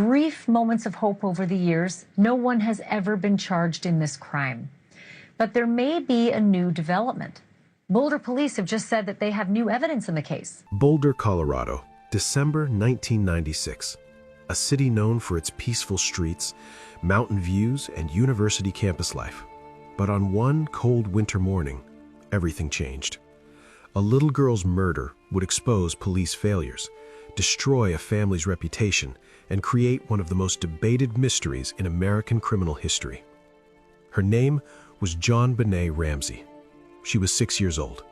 brief moments of hope over the years, no one has ever been charged in this crime. But there may be a new development. Boulder police have just said that they have new evidence in the case. Boulder, Colorado, December 1996. A city known for its peaceful streets, mountain views, and university campus life. But on one cold winter morning, everything changed. A little girl's murder would expose police failures, destroy a family's reputation, and create one of the most debated mysteries in American criminal history. Her name was JonBenét Ramsey. She was 6 years old.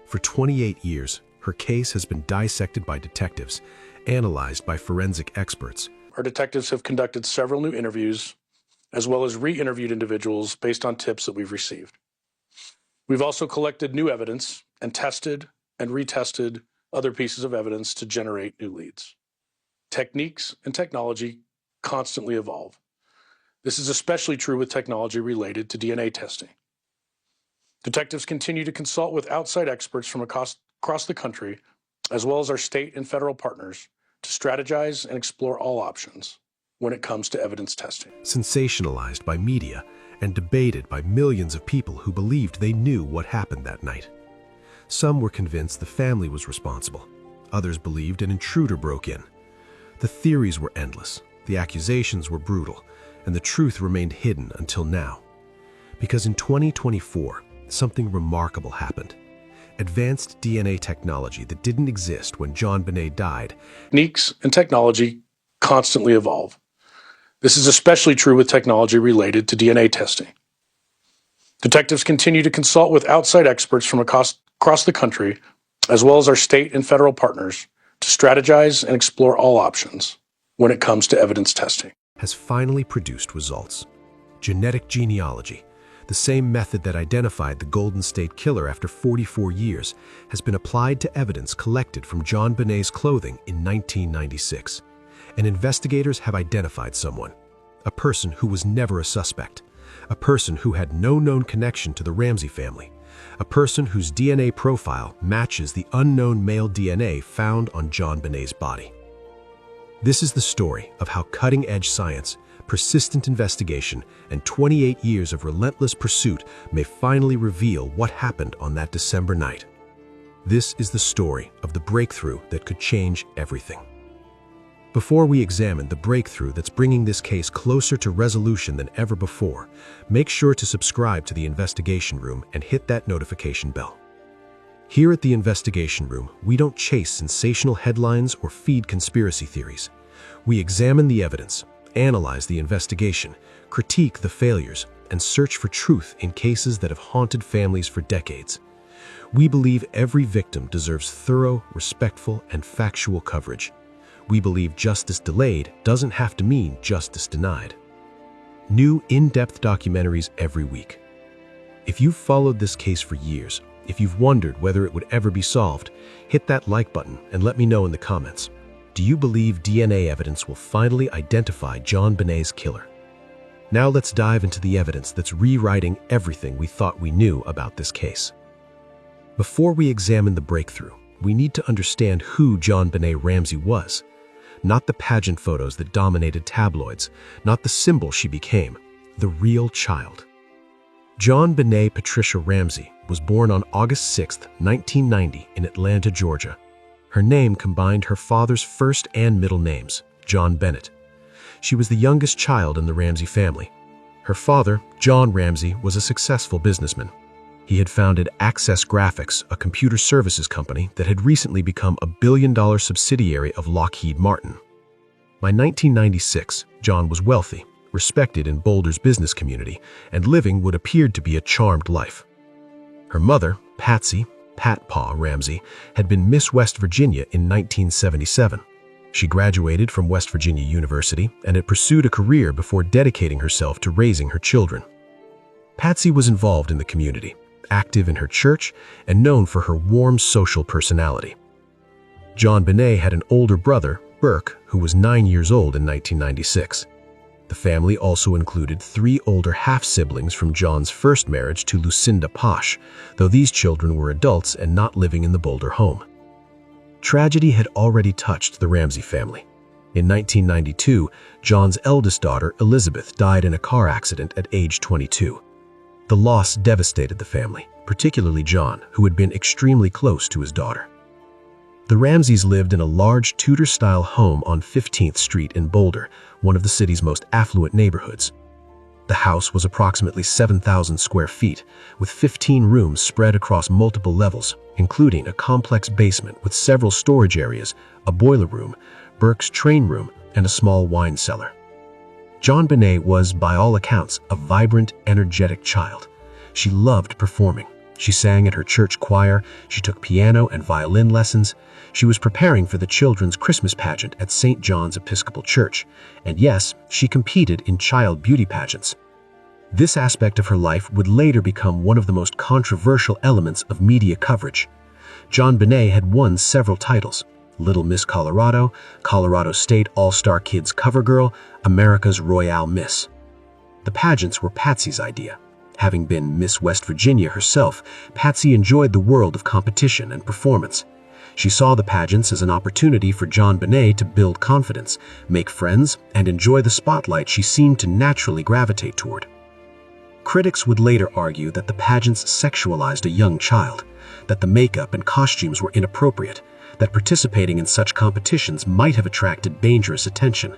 For 28 years, her case has been dissected by detectives, analyzed by forensic experts. Our detectives have conducted several new interviews, as well as re-interviewed individuals based on tips that we've received. We've also collected new evidence and tested and retested other pieces of evidence to generate new leads. Techniques and technology constantly evolve. This is especially true with technology related to DNA testing. Detectives continue to consult with outside experts from across the country, as well as our state and federal partners, to strategize and explore all options when it comes to evidence testing. Sensationalized by media and debated by millions of people who believed they knew what happened that night. Some were convinced the family was responsible. Others believed an intruder broke in. The theories were endless, the accusations were brutal, and the truth remained hidden until now. Because in 2024, something remarkable happened. Advanced DNA technology that didn't exist when JonBenét died. Techniques and technology constantly evolve. This is especially true with technology related to DNA testing. Detectives continue to consult with outside experts from across the country, as well as our state and federal partners, to strategize and explore all options when it comes to evidence testing. Has finally produced results. Genetic genealogy, the same method that identified the Golden State Killer after 44 years, has been applied to evidence collected from JonBenét's clothing in 1996. And investigators have identified someone, a person who was never a suspect, a person who had no known connection to the Ramsey family, a person whose DNA profile matches the unknown male DNA found on JonBenét's body. This is the story of how cutting-edge science, persistent investigation, and 28 years of relentless pursuit may finally reveal what happened on that December night. This is the story of the breakthrough that could change everything. Before we examine the breakthrough that's bringing this case closer to resolution than ever before, make sure to subscribe to the Investigation Room and hit that notification bell. Here at the Investigation Room, we don't chase sensational headlines or feed conspiracy theories. We examine the evidence, analyze the investigation, critique the failures, and search for truth in cases that have haunted families for decades. We believe every victim deserves thorough, respectful, and factual coverage. We believe justice delayed doesn't have to mean justice denied. New in-depth documentaries every week. If you've followed this case for years, if you've wondered whether it would ever be solved, hit that like button and let me know in the comments. Do you believe DNA evidence will finally identify JonBenét's killer? Now let's dive into the evidence that's rewriting everything we thought we knew about this case. Before we examine the breakthrough, we need to understand who JonBenét Ramsey was. Not the pageant photos that dominated tabloids, not the symbol she became, the real child. JonBenét Patricia Ramsey was born on August 6, 1990 in Atlanta, Georgia. Her name combined her father's first and middle names, JonBenét. She was the youngest child in the Ramsey family. Her father, John Ramsey, was a successful businessman. He had founded Access Graphics, a computer services company that had recently become a billion-dollar subsidiary of Lockheed Martin. By 1996, John was wealthy, respected in Boulder's business community, and living what appeared to be a charmed life. Her mother, Patsy, Pat Pa Ramsey, had been Miss West Virginia in 1977. She graduated from West Virginia University and had pursued a career before dedicating herself to raising her children. Patsy was involved in the community, active in her church, and known for her warm social personality. JonBenét had an older brother, Burke, who was 9 years old in 1996. The family also included 3 older half-siblings from John's first marriage to Lucinda Posh, though these children were adults and not living in the Boulder home. Tragedy had already touched the Ramsey family. In 1992, John's eldest daughter, Elizabeth, died in a car accident at age 22. The loss devastated the family, particularly John, who had been extremely close to his daughter. The Ramseys lived in a large Tudor-style home on 15th Street in Boulder, one of the city's most affluent neighborhoods. The house was approximately 7,000 square feet, with 15 rooms spread across multiple levels, including a complex basement with several storage areas, a boiler room, Burke's train room, and a small wine cellar. JonBenét was, by all accounts, a vibrant, energetic child. She loved performing. She sang at her church choir, she took piano and violin lessons, she was preparing for the children's Christmas pageant at St. John's Episcopal Church, and yes, she competed in child beauty pageants. This aspect of her life would later become one of the most controversial elements of media coverage. JonBenét had won several titles: Little Miss Colorado, Colorado State All-Star Kids Cover Girl, America's Royale Miss. The pageants were Patsy's idea. Having been Miss West Virginia herself, Patsy enjoyed the world of competition and performance. She saw the pageants as an opportunity for JonBenét to build confidence, make friends, and enjoy the spotlight she seemed to naturally gravitate toward. Critics would later argue that the pageants sexualized a young child, that the makeup and costumes were inappropriate, that participating in such competitions might have attracted dangerous attention.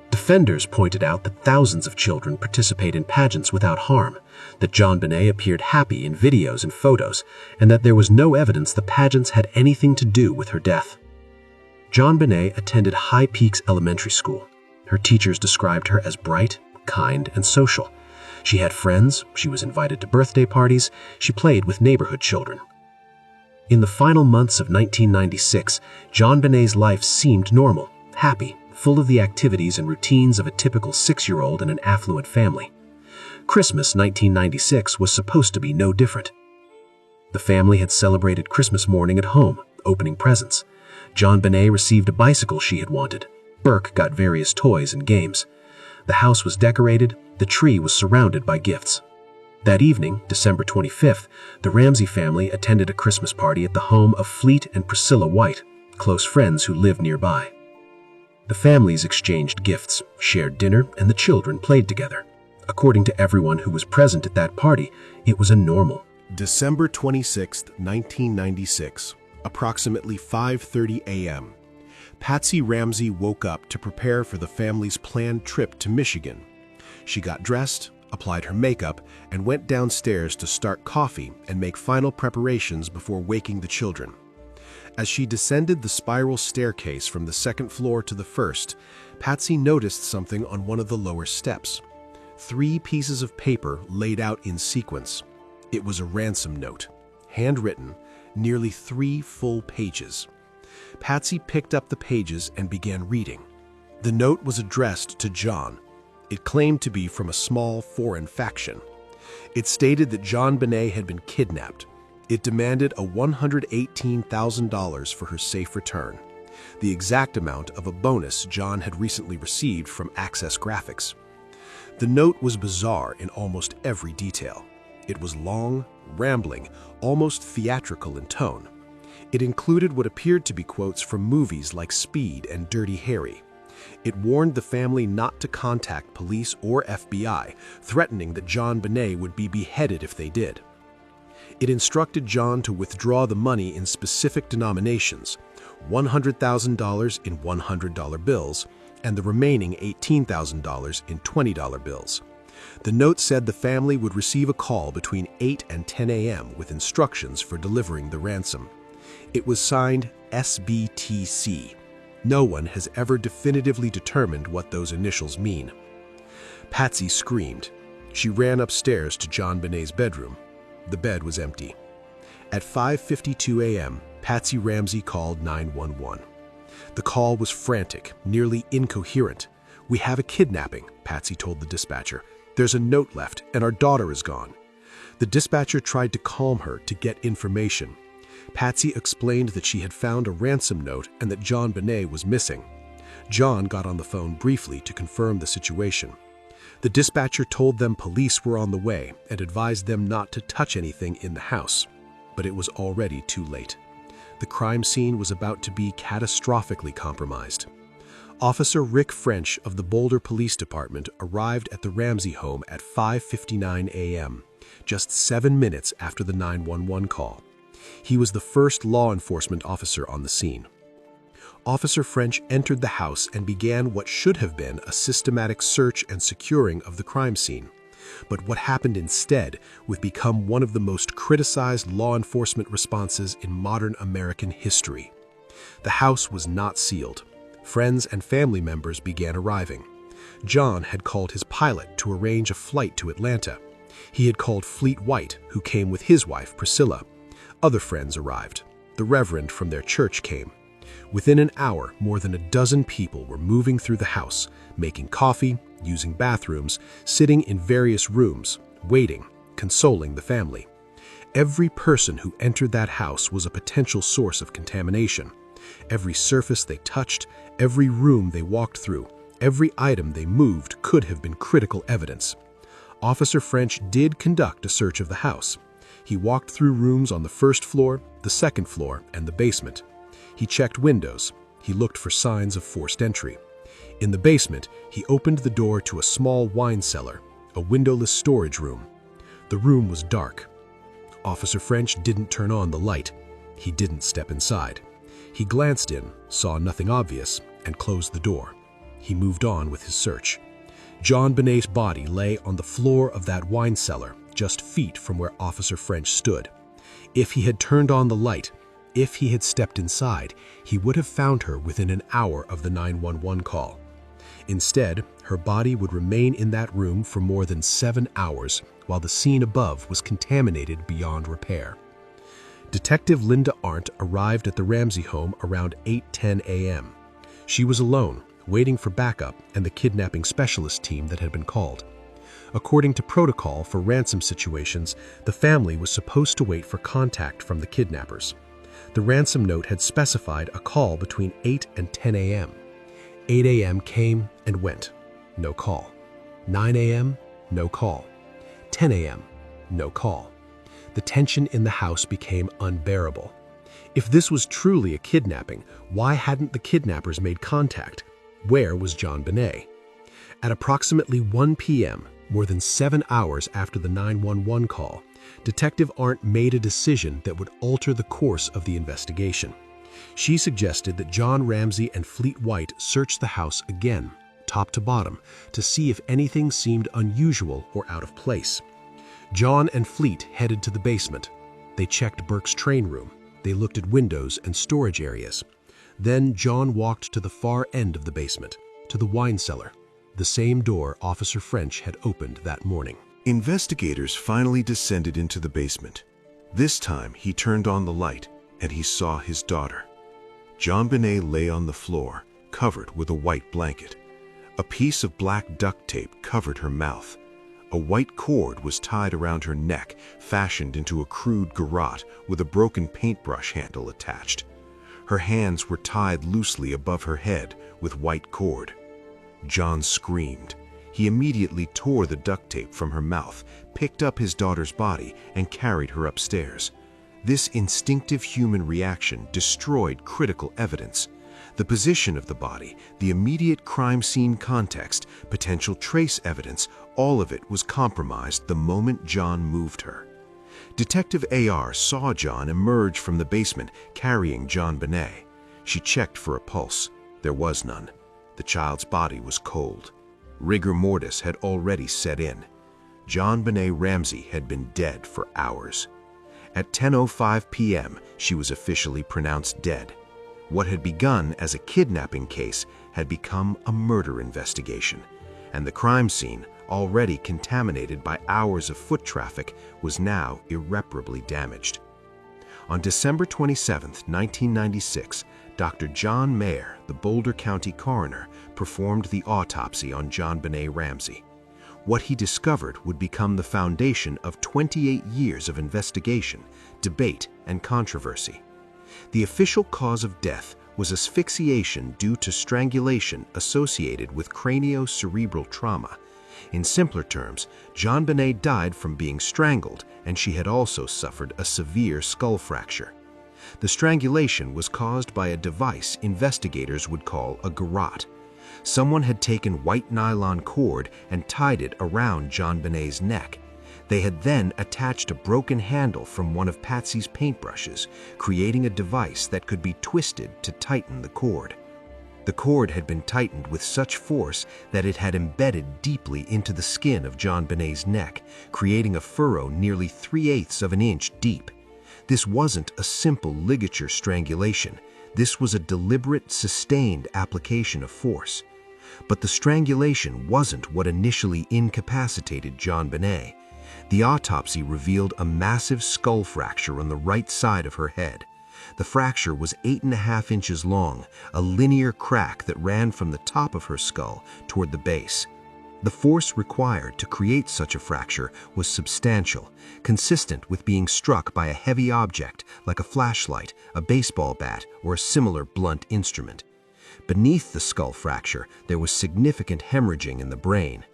Defenders pointed out that thousands of children participate in pageants without harm, that JonBenét appeared happy in videos and photos, and that there was no evidence the pageants had anything to do with her death. JonBenét attended High Peaks Elementary School. Her teachers described her as bright, kind, and social. She had friends, she was invited to birthday parties, she played with neighborhood children. In the final months of 1996, JonBenét's life seemed normal, happy, full of the activities and routines of a typical 6-year-old in an affluent family. Christmas 1996 was supposed to be no different. The family had celebrated Christmas morning at home, opening presents. JonBenét received a bicycle she had wanted. Burke got various toys and games. The house was decorated, the tree was surrounded by gifts. That evening, December 25th, the Ramsey family attended a Christmas party at the home of Fleet and Priscilla White, close friends who lived nearby. The families exchanged gifts, shared dinner, and the children played together. According to everyone who was present at that party, it was a normal. December 26, 1996, approximately 5:30 a.m. Patsy Ramsey woke up to prepare for the family's planned trip to Michigan. She got dressed, applied her makeup, and went downstairs to start coffee and make final preparations before waking the children. As she descended the spiral staircase from the second floor to the first, Patsy noticed something on one of the lower steps. 3 pieces of paper laid out in sequence. It was a ransom note, handwritten, nearly 3 full pages. Patsy picked up the pages and began reading. The note was addressed to John. It claimed to be from a small foreign faction. It stated that JonBenét had been kidnapped. It demanded a $118,000 for her safe return, the exact amount of a bonus John had recently received from Access Graphics. The note was bizarre in almost every detail. It was long, rambling, almost theatrical in tone. It included what appeared to be quotes from movies like Speed and Dirty Harry. It warned the family not to contact police or FBI, threatening that JonBenét would be beheaded if they did. It instructed John to withdraw the money in specific denominations, $100,000 in $100 bills, and the remaining $18,000 in $20 bills. The note said the family would receive a call between 8 and 10 a.m. with instructions for delivering the ransom. It was signed SBTC. No one has ever definitively determined what those initials mean. Patsy screamed. She ran upstairs to JonBenét's bedroom. The bed was empty. At 5:52 a.m., Patsy Ramsey called 911. The call was frantic, nearly incoherent. "We have a kidnapping," Patsy told the dispatcher. "There's a note left, and our daughter is gone." The dispatcher tried to calm her to get information. Patsy explained that she had found a ransom note and that JonBenét was missing. John got on the phone briefly to confirm the situation. The dispatcher told them police were on the way and advised them not to touch anything in the house. But it was already too late. The crime scene was about to be catastrophically compromised. Officer Rick French of the Boulder Police Department arrived at the Ramsey home at 5:59 a.m., just 7 minutes after the 911 call. He was the first law enforcement officer on the scene. Officer French entered the house and began what should have been a systematic search and securing of the crime scene. But what happened instead would become one of the most criticized law enforcement responses in modern American history. The house was not sealed. Friends and family members began arriving. John had called his pilot to arrange a flight to Atlanta. He had called Fleet White, who came with his wife, Priscilla. Other friends arrived. The Reverend from their church came. Within an hour, more than a dozen people were moving through the house, making coffee, using bathrooms, sitting in various rooms, waiting, consoling the family. Every person who entered that house was a potential source of contamination. Every surface they touched, every room they walked through, every item they moved could have been critical evidence. Officer French did conduct a search of the house. He walked through rooms on the first floor, the second floor, and the basement. He checked windows. He looked for signs of forced entry. In the basement, he opened the door to a small wine cellar, a windowless storage room. The room was dark. Officer French didn't turn on the light. He didn't step inside. He glanced in, saw nothing obvious, and closed the door. He moved on with his search. JonBenét's body lay on the floor of that wine cellar, just feet from where Officer French stood. If he had turned on the light, if he had stepped inside, he would have found her within an hour of the 911 call. Instead, her body would remain in that room for more than 7 hours, while the scene above was contaminated beyond repair. Detective Linda Arndt arrived at the Ramsey home around 8:10 a.m. She was alone, waiting for backup and the kidnapping specialist team that had been called. According to protocol for ransom situations, the family was supposed to wait for contact from the kidnappers. The ransom note had specified a call between 8 and 10 a.m. 8 a.m. came and went. No call. 9 a.m. No call. 10 a.m. No call. The tension in the house became unbearable. If this was truly a kidnapping, why hadn't the kidnappers made contact? Where was JonBenét? At approximately 1 p.m., more than 7 hours after the 911 call, Detective Arndt made a decision that would alter the course of the investigation. She suggested that John Ramsey and Fleet White search the house again, top to bottom, to see if anything seemed unusual or out of place. John and Fleet headed to the basement. They checked Burke's train room. They looked at windows and storage areas. Then John walked to the far end of the basement, to the wine cellar, the same door Officer French had opened that morning. Investigators finally descended into the basement. This time he turned on the light and he saw his daughter. JonBenét lay on the floor, covered with a white blanket. A piece of black duct tape covered her mouth. A white cord was tied around her neck, fashioned into a crude garrote with a broken paintbrush handle attached. Her hands were tied loosely above her head with white cord. John screamed. He immediately tore the duct tape from her mouth, picked up his daughter's body, and carried her upstairs. This instinctive human reaction destroyed critical evidence. The position of the body, the immediate crime scene context, potential trace evidence, all of it was compromised the moment John moved her. Detective AR saw John emerge from the basement carrying JonBenét. She checked for a pulse. There was none. The child's body was cold. Rigor mortis had already set in. JonBenét Ramsey had been dead for hours. At 10:05 p.m., she was officially pronounced dead. What had begun as a kidnapping case had become a murder investigation, and the crime scene, already contaminated by hours of foot traffic, was now irreparably damaged. On December 27, 1996, Dr. John Mayer, the Boulder County coroner, performed the autopsy on JonBenét Ramsey. What he discovered would become the foundation of 28 years of investigation, debate, and controversy. The official cause of death was asphyxiation due to strangulation associated with craniocerebral trauma. In simpler terms, JonBenét died from being strangled, and she had also suffered a severe skull fracture. The strangulation was caused by a device investigators would call a garrote. Someone had taken white nylon cord and tied it around JonBenét's neck. They had then attached a broken handle from one of Patsy's paintbrushes, creating a device that could be twisted to tighten the cord. The cord had been tightened with such force that it had embedded deeply into the skin of JonBenét's neck, creating a furrow nearly 3/8 of an inch deep. This wasn't a simple ligature strangulation. This was a deliberate, sustained application of force. But the strangulation wasn't what initially incapacitated JonBenét. The autopsy revealed a massive skull fracture on the right side of her head. The fracture was 8.5 inches long, a linear crack that ran from the top of her skull toward the base. The force required to create such a fracture was substantial, consistent with being struck by a heavy object like a flashlight, a baseball bat, or a similar blunt instrument. Beneath the skull fracture, there was significant hemorrhaging in the brain.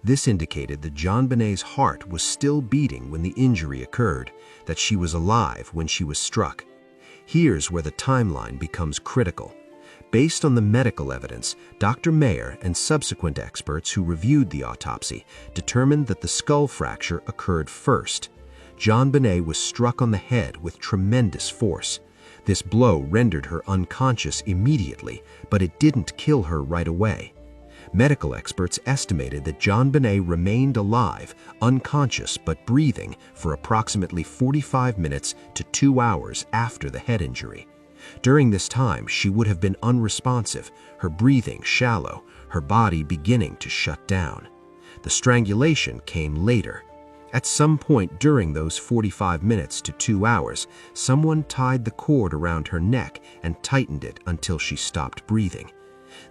This indicated that JonBenét's heart was still beating when the injury occurred, that she was alive when she was struck. Here's where the timeline becomes critical. Based on the medical evidence, Dr. Mayer and subsequent experts who reviewed the autopsy determined that the skull fracture occurred first. JonBenét was struck on the head with tremendous force. This blow rendered her unconscious immediately, but it didn't kill her right away. Medical experts estimated that JonBenét remained alive, unconscious but breathing for approximately 45 minutes to 2 hours after the head injury. During this time, she would have been unresponsive, her breathing shallow, her body beginning to shut down. The strangulation came later. At some point during those 45 minutes to 2 hours, someone tied the cord around her neck and tightened it until she stopped breathing.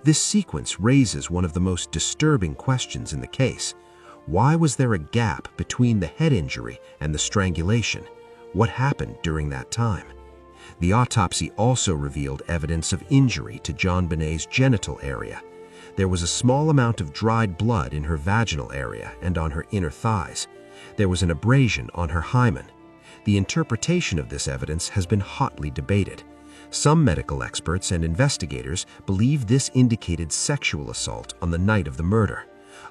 This sequence raises one of the most disturbing questions in the case. Why was there a gap between the head injury and the strangulation? What happened during that time? The autopsy also revealed evidence of injury to JonBenét's genital area. There was a small amount of dried blood in her vaginal area and on her inner thighs. There was an abrasion on her hymen. The interpretation of this evidence has been hotly debated. Some medical experts and investigators believe this indicated sexual assault on the night of the murder.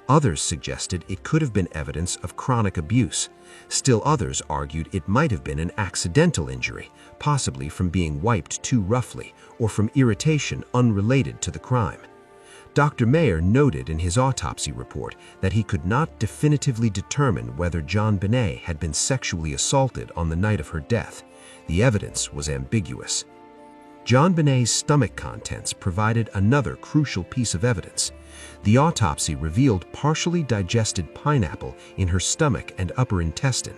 Others suggested it could have been evidence of chronic abuse. Still others argued it might have been an accidental injury, possibly from being wiped too roughly or from irritation unrelated to the crime. Dr. Mayer noted in his autopsy report that he could not definitively determine whether JonBenét had been sexually assaulted on the night of her death. The evidence was ambiguous. JonBenét's stomach contents provided another crucial piece of evidence. The autopsy revealed partially digested pineapple in her stomach and upper intestine.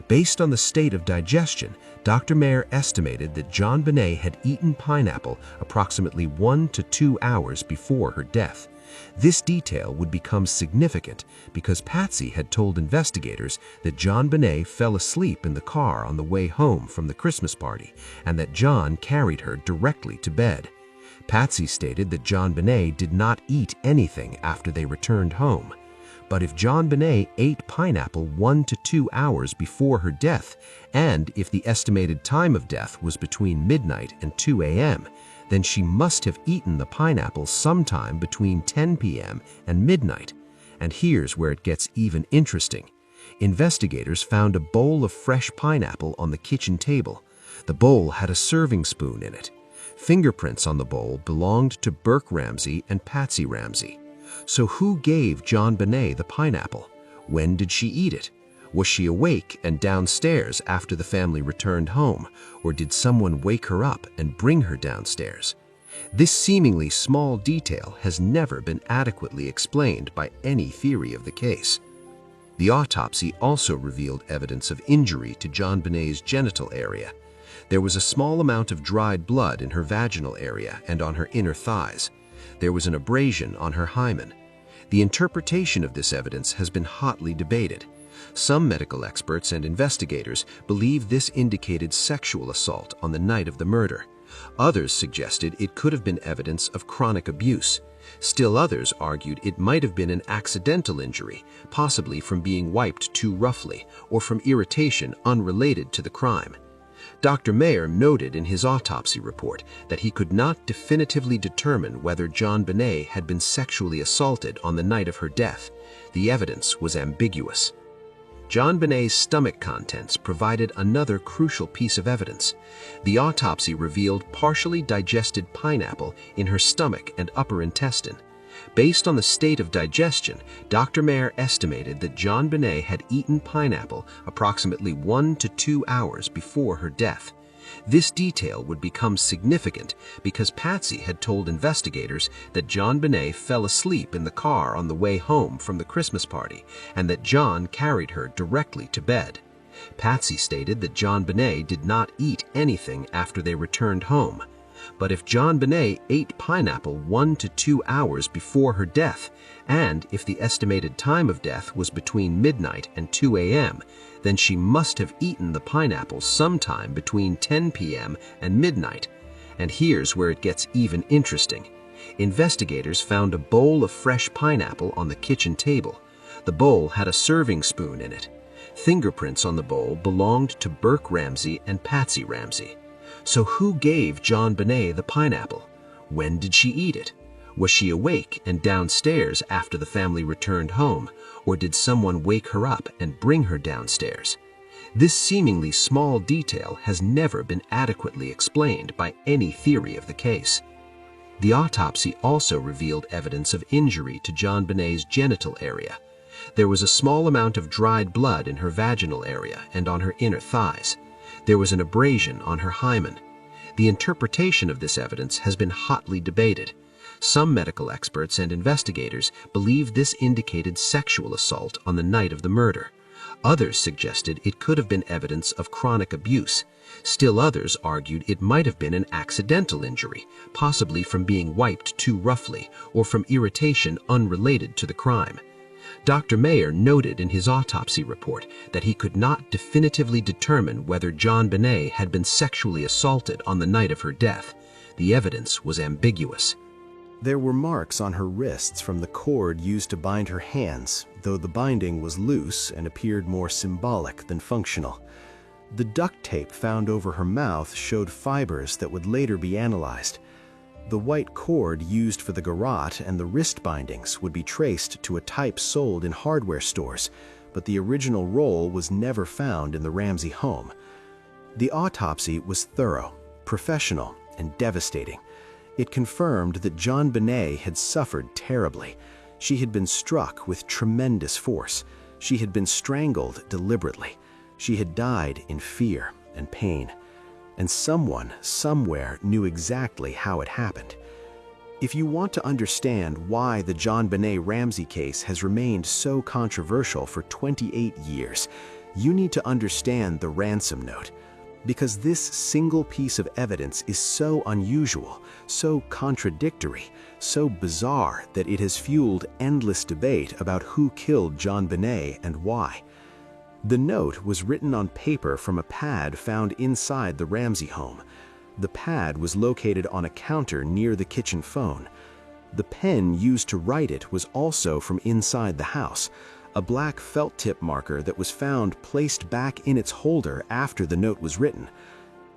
Based on the state of digestion, Dr. Mayer estimated that JonBenét had eaten pineapple approximately 1 to 2 hours before her death. This detail would become significant because Patsy had told investigators that JonBenét fell asleep in the car on the way home from the Christmas party and that John carried her directly to bed. Patsy stated that JonBenét did not eat anything after they returned home. But if JonBenét ate pineapple 1 to 2 hours before her death, and if the estimated time of death was between midnight and 2 a.m., then she must have eaten the pineapple sometime between 10 p.m. and midnight. And here's where it gets even interesting. Investigators found a bowl of fresh pineapple on the kitchen table. The bowl had a serving spoon in it. Fingerprints on the bowl belonged to Burke Ramsey and Patsy Ramsey. So who gave JonBenét the pineapple? When did she eat it? Was she awake and downstairs after the family returned home, or did someone wake her up and bring her downstairs? This seemingly small detail has never been adequately explained by any theory of the case. The autopsy also revealed evidence of injury to JonBenét's genital area. There was a small amount of dried blood in her vaginal area and on her inner thighs. There was an abrasion on her hymen. The interpretation of this evidence has been hotly debated. Some medical experts and investigators believe this indicated sexual assault on the night of the murder. Others suggested it could have been evidence of chronic abuse. Still others argued it might have been an accidental injury, possibly from being wiped too roughly or from irritation unrelated to the crime. Dr. Mayer noted in his autopsy report that he could not definitively determine whether JonBenét had been sexually assaulted on the night of her death. The evidence was ambiguous. JonBenét's stomach contents provided another crucial piece of evidence. The autopsy revealed partially digested pineapple in her stomach and upper intestine. Based on the state of digestion, Dr. Mayer estimated that JonBenét had eaten pineapple approximately 1 to 2 hours before her death. This detail would become significant because Patsy had told investigators that JonBenét fell asleep in the car on the way home from the Christmas party and that John carried her directly to bed. Patsy stated that JonBenét did not eat anything after they returned home. But if JonBenét ate pineapple 1 to 2 hours before her death, and if the estimated time of death was between midnight and 2 a.m., then she must have eaten the pineapple sometime between 10 p.m. and midnight. And here's where it gets even interesting. Investigators found a bowl of fresh pineapple on the kitchen table. The bowl had a serving spoon in it. Fingerprints on the bowl belonged to Burke Ramsey and Patsy Ramsey. So who gave JonBenét the pineapple? When did she eat it? Was she awake and downstairs after the family returned home, or did someone wake her up and bring her downstairs? This seemingly small detail has never been adequately explained by any theory of the case. The autopsy also revealed evidence of injury to JonBenét's genital area. There was a small amount of dried blood in her vaginal area and on her inner thighs. There was an abrasion on her hymen. The interpretation of this evidence has been hotly debated. Some medical experts and investigators believe this indicated sexual assault on the night of the murder. Others suggested it could have been evidence of chronic abuse. Still others argued it might have been an accidental injury, possibly from being wiped too roughly or from irritation unrelated to the crime. Dr. Mayer noted in his autopsy report that he could not definitively determine whether JonBenét had been sexually assaulted on the night of her death. The evidence was ambiguous. There were marks on her wrists from the cord used to bind her hands, though the binding was loose and appeared more symbolic than functional. The duct tape found over her mouth showed fibers that would later be analyzed. The white cord used for the garrote and the wrist bindings would be traced to a type sold in hardware stores, but the original roll was never found in the Ramsey home. The autopsy was thorough, professional, and devastating. It confirmed that JonBenét had suffered terribly. She had been struck with tremendous force. She had been strangled deliberately. She had died in fear and pain. And someone, somewhere, knew exactly how it happened. If you want to understand why the JonBenét Ramsey case has remained so controversial for 28 years, you need to understand the ransom note. Because this single piece of evidence is so unusual, so contradictory, so bizarre that it has fueled endless debate about who killed JonBenét and why. The note was written on paper from a pad found inside the Ramsey home. The pad was located on a counter near the kitchen phone. The pen used to write it was also from inside the house, a black felt tip marker that was found placed back in its holder after the note was written.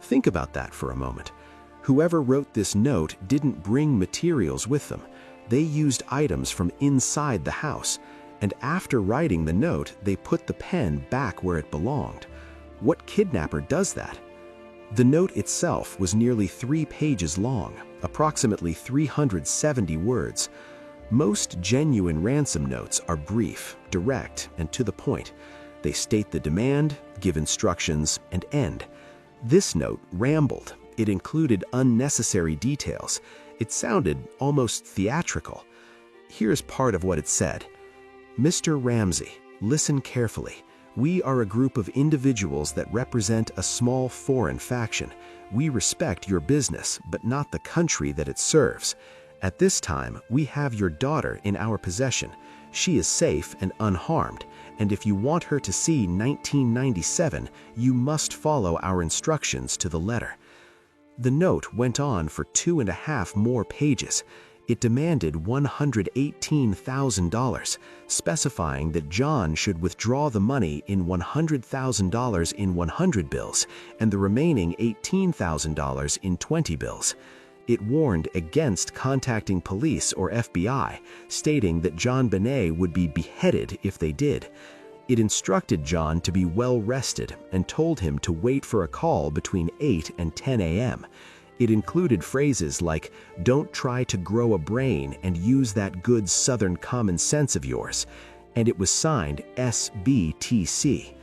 Think about that for a moment. Whoever wrote this note didn't bring materials with them. They used items from inside the house. And after writing the note, they put the pen back where it belonged. What kidnapper does that? The note itself was nearly 3 pages long, approximately 370 words. Most genuine ransom notes are brief, direct, and to the point. They state the demand, give instructions, and end. This note rambled. It included unnecessary details. It sounded almost theatrical. Here's part of what it said. Mr. Ramsey, listen carefully. We are a group of individuals that represent a small foreign faction. We respect your business, but not the country that it serves. At this time, we have your daughter in our possession. She is safe and unharmed, and if you want her to see 1997, you must follow our instructions to the letter. The note went on for 2.5 more pages. It demanded $118,000, specifying that John should withdraw the money in $100,000 in 100 bills and the remaining $18,000 in 20 bills. It warned against contacting police or FBI, stating that JonBenét would be beheaded if they did. It instructed John to be well rested and told him to wait for a call between 8 and 10 a.m. It included phrases like, "Don't try to grow a brain and use that good Southern common sense of yours," and it was signed SBTC.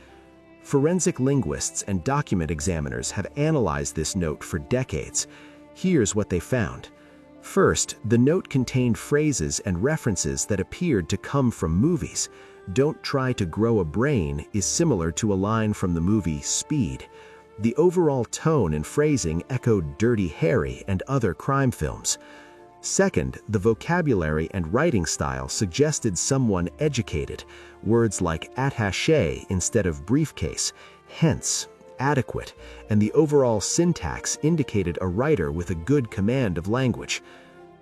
Forensic linguists and document examiners have analyzed this note for decades. Here's what they found. First, the note contained phrases and references that appeared to come from movies. "Don't try to grow a brain" is similar to a line from the movie Speed. The overall tone and phrasing echoed Dirty Harry and other crime films. Second, the vocabulary and writing style suggested someone educated. Words like attaché instead of briefcase, hence, adequate, and the overall syntax indicated a writer with a good command of language.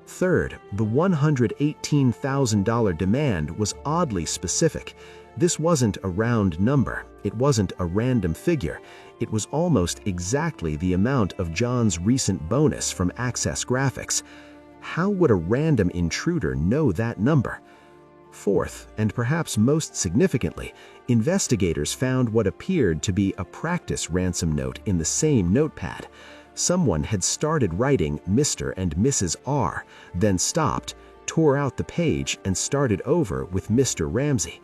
Third, the $118,000 demand was oddly specific. This wasn't a round number. It wasn't a random figure. It was almost exactly the amount of John's recent bonus from Access Graphics. How would a random intruder know that number? Fourth, and perhaps most significantly, investigators found what appeared to be a practice ransom note in the same notepad. Someone had started writing Mr. and Mrs. R, then stopped, tore out the page, and started over with Mr. Ramsey.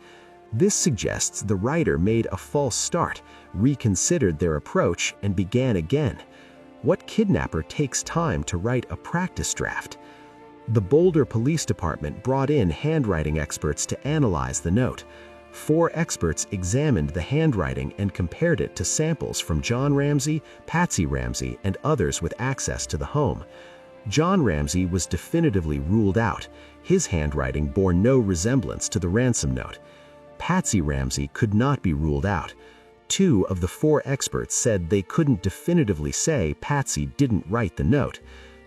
This suggests the writer made a false start, reconsidered their approach, and began again. What kidnapper takes time to write a practice draft? The Boulder Police Department brought in handwriting experts to analyze the note. 4 experts examined the handwriting and compared it to samples from John Ramsey, Patsy Ramsey, and others with access to the home. John Ramsey was definitively ruled out. His handwriting bore no resemblance to the ransom note. Patsy Ramsey could not be ruled out. 2 of the 4 experts said they couldn't definitively say Patsy didn't write the note.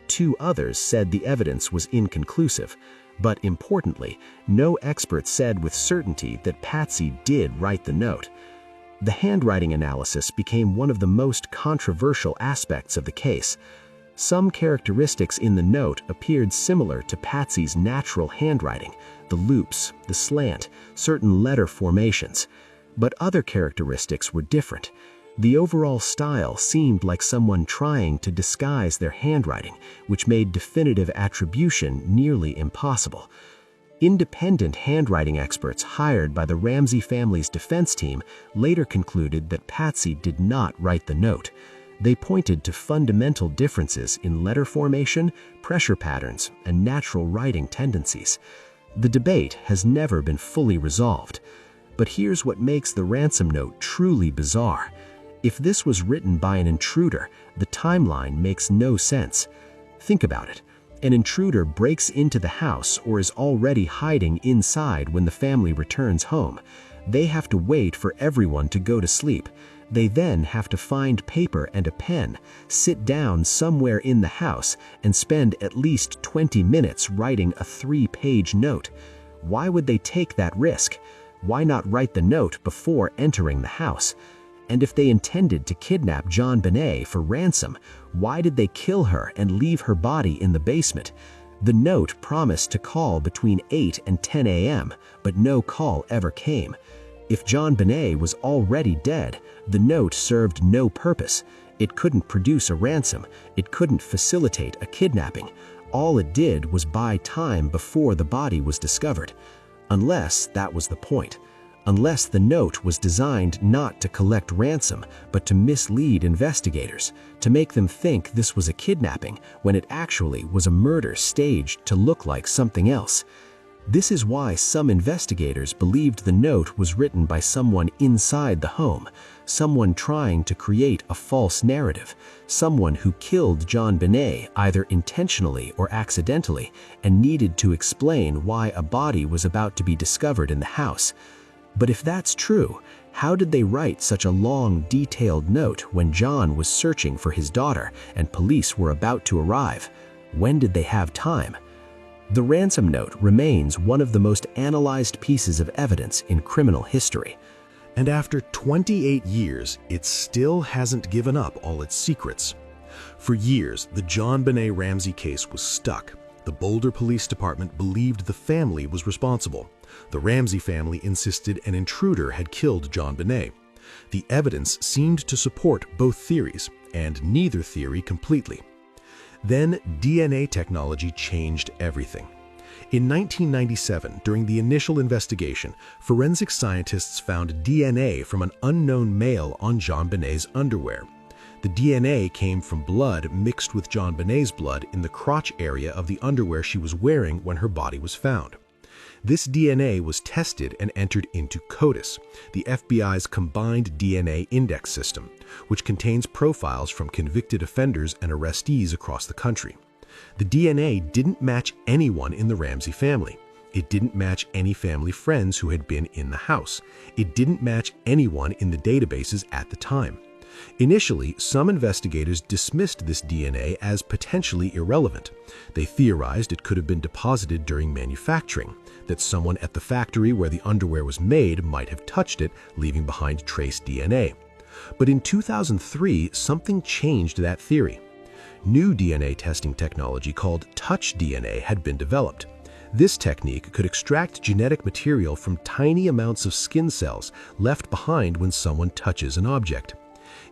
2 others said the evidence was inconclusive. But importantly, no expert said with certainty that Patsy did write the note. The handwriting analysis became one of the most controversial aspects of the case. Some characteristics in the note appeared similar to Patsy's natural handwriting, the loops, the slant, certain letter formations. But other characteristics were different. The overall style seemed like someone trying to disguise their handwriting, which made definitive attribution nearly impossible. Independent handwriting experts hired by the Ramsey family's defense team later concluded that Patsy did not write the note. They pointed to fundamental differences in letter formation, pressure patterns, and natural writing tendencies. The debate has never been fully resolved. But here's what makes the ransom note truly bizarre. If this was written by an intruder, the timeline makes no sense. Think about it. An intruder breaks into the house or is already hiding inside when the family returns home. They have to wait for everyone to go to sleep. They then have to find paper and a pen, sit down somewhere in the house, and spend at least 20 minutes writing a 3-page note. Why would they take that risk? Why not write the note before entering the house? And if they intended to kidnap JonBenét for ransom, why did they kill her and leave her body in the basement? The note promised to call between 8 and 10 a.m., but no call ever came. If JonBenét was already dead, the note served no purpose. It couldn't produce a ransom. It couldn't facilitate a kidnapping. All it did was buy time before the body was discovered. Unless that was the point. Unless the note was designed not to collect ransom, but to mislead investigators, to make them think this was a kidnapping when it actually was a murder staged to look like something else. This is why some investigators believed the note was written by someone inside the home, someone trying to create a false narrative, someone who killed JonBenét either intentionally or accidentally and needed to explain why a body was about to be discovered in the house. But if that's true, how did they write such a long, detailed note when John was searching for his daughter and police were about to arrive? When did they have time? The ransom note remains one of the most analyzed pieces of evidence in criminal history. And after 28 years, it still hasn't given up all its secrets. For years, the JonBenét Ramsey case was stuck. The Boulder Police Department believed the family was responsible. The Ramsey family insisted an intruder had killed JonBenét. The evidence seemed to support both theories, and neither theory completely. Then DNA technology changed everything. In 1997, during the initial investigation, forensic scientists found DNA from an unknown male on JonBenét's underwear. The DNA came from blood mixed with JonBenét's blood in the crotch area of the underwear she was wearing when her body was found. This DNA was tested and entered into CODIS, the FBI's combined DNA index system, which contains profiles from convicted offenders and arrestees across the country. The DNA didn't match anyone in the Ramsey family. It didn't match any family friends who had been in the house. It didn't match anyone in the databases at the time. Initially, some investigators dismissed this DNA as potentially irrelevant. They theorized it could have been deposited during manufacturing, that someone at the factory where the underwear was made might have touched it, leaving behind trace DNA. But in 2003, something changed that theory. New DNA testing technology called touch DNA had been developed. This technique could extract genetic material from tiny amounts of skin cells left behind when someone touches an object.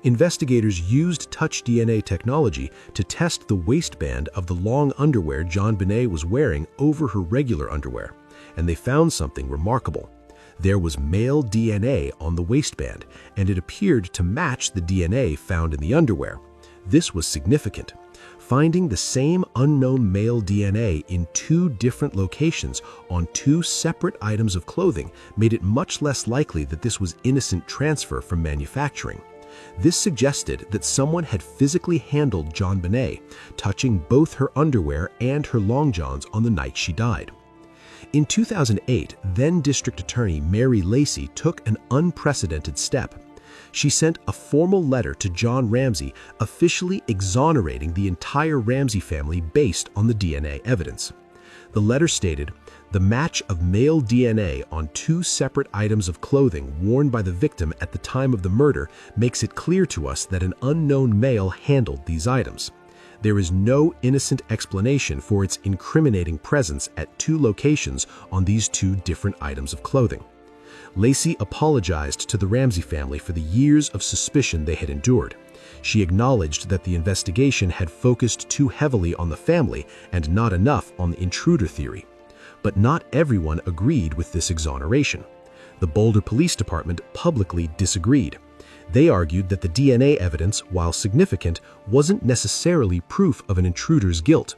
Investigators used touch DNA technology to test the waistband of the long underwear JonBenét was wearing over her regular underwear, and they found something remarkable. There was male DNA on the waistband, and it appeared to match the DNA found in the underwear. This was significant. Finding the same unknown male DNA in two different locations on two separate items of clothing made it much less likely that this was innocent transfer from manufacturing. This suggested that someone had physically handled JonBenét, touching both her underwear and her long johns on the night she died. In 2008, then District Attorney Mary Lacey took an unprecedented step. She sent a formal letter to John Ramsey officially exonerating the entire Ramsey family based on the DNA evidence. The letter stated, "The match of male DNA on two separate items of clothing worn by the victim at the time of the murder makes it clear to us that an unknown male handled these items. There is no innocent explanation for its incriminating presence at two locations on these two different items of clothing." Lacey apologized to the Ramsey family for the years of suspicion they had endured. She acknowledged that the investigation had focused too heavily on the family and not enough on the intruder theory. But not everyone agreed with this exoneration. The Boulder Police Department publicly disagreed. They argued that the DNA evidence, while significant, wasn't necessarily proof of an intruder's guilt.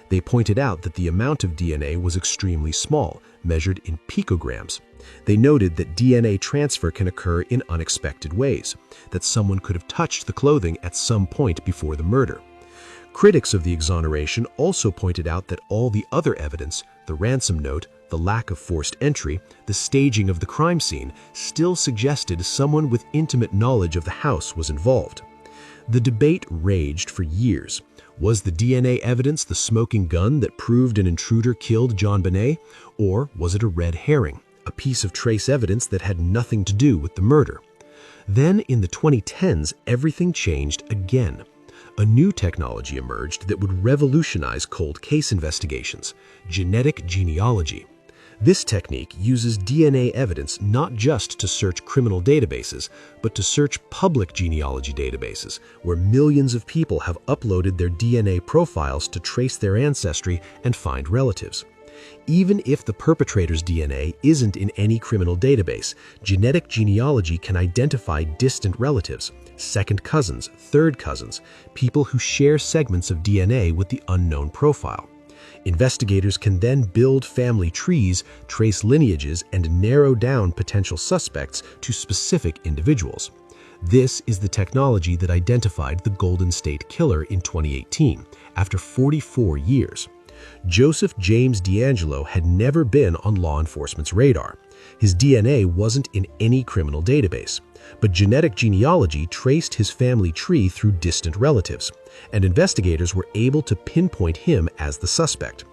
They pointed out that the amount of DNA was extremely small, measured in picograms. They noted that DNA transfer can occur in unexpected ways, that someone could have touched the clothing at some point before the murder. Critics of the exoneration also pointed out that all the other evidence, the ransom note, the lack of forced entry, the staging of the crime scene, still suggested someone with intimate knowledge of the house was involved. The debate raged for years. Was the DNA evidence the smoking gun that proved an intruder killed JonBenét, or was it a red herring, a piece of trace evidence that had nothing to do with the murder? Then in the 2010s, everything changed again. A new technology emerged that would revolutionize cold case investigations: genetic genealogy. This technique uses DNA evidence not just to search criminal databases, but to search public genealogy databases, where millions of people have uploaded their DNA profiles to trace their ancestry and find relatives. Even if the perpetrator's DNA isn't in any criminal database, genetic genealogy can identify distant relatives, second cousins, third cousins, people who share segments of DNA with the unknown profile. Investigators can then build family trees, trace lineages, and narrow down potential suspects to specific individuals. This is the technology that identified the Golden State Killer in 2018, after 44 years. Joseph James DeAngelo had never been on law enforcement's radar. His DNA wasn't in any criminal database, but genetic genealogy traced his family tree through distant relatives, and investigators were able to pinpoint him as the suspect.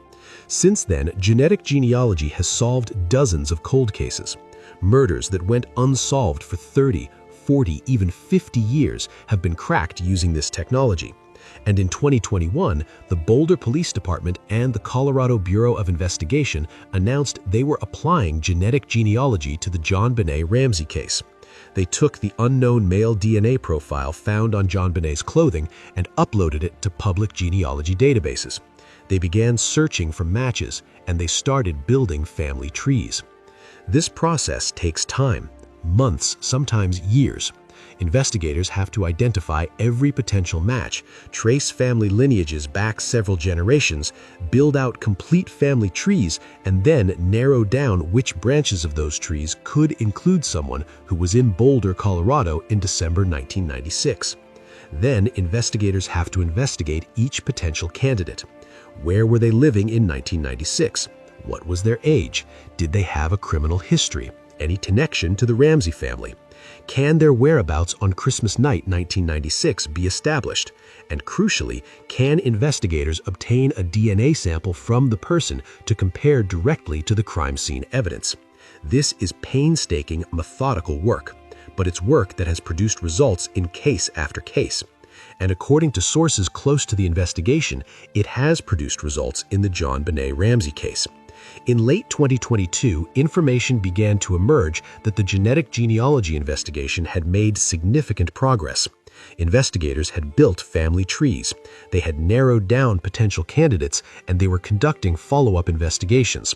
Since then, genetic genealogy has solved dozens of cold cases. Murders that went unsolved for 30, 40, even 50 years have been cracked using this technology. And in 2021, the Boulder Police Department and the Colorado Bureau of Investigation announced they were applying genetic genealogy to the JonBenét Ramsey case. They took the unknown male DNA profile found on JonBenét's clothing and uploaded it to public genealogy databases. They began searching for matches, and they started building family trees. This process takes time, months, sometimes years. Investigators have to identify every potential match, trace family lineages back several generations, build out complete family trees, and then narrow down which branches of those trees could include someone who was in Boulder, Colorado in December 1996. Then investigators have to investigate each potential candidate. Where were they living in 1996? What was their age? Did they have a criminal history? Any connection to the Ramsey family? Can their whereabouts on Christmas night 1996 be established? And crucially, can investigators obtain a DNA sample from the person to compare directly to the crime scene evidence? This is painstaking, methodical work, but it's work that has produced results in case after case. And according to sources close to the investigation, it has produced results in the JonBenét Ramsey case. In late 2022, information began to emerge that the genetic genealogy investigation had made significant progress. Investigators had built family trees, they had narrowed down potential candidates, and they were conducting follow-up investigations.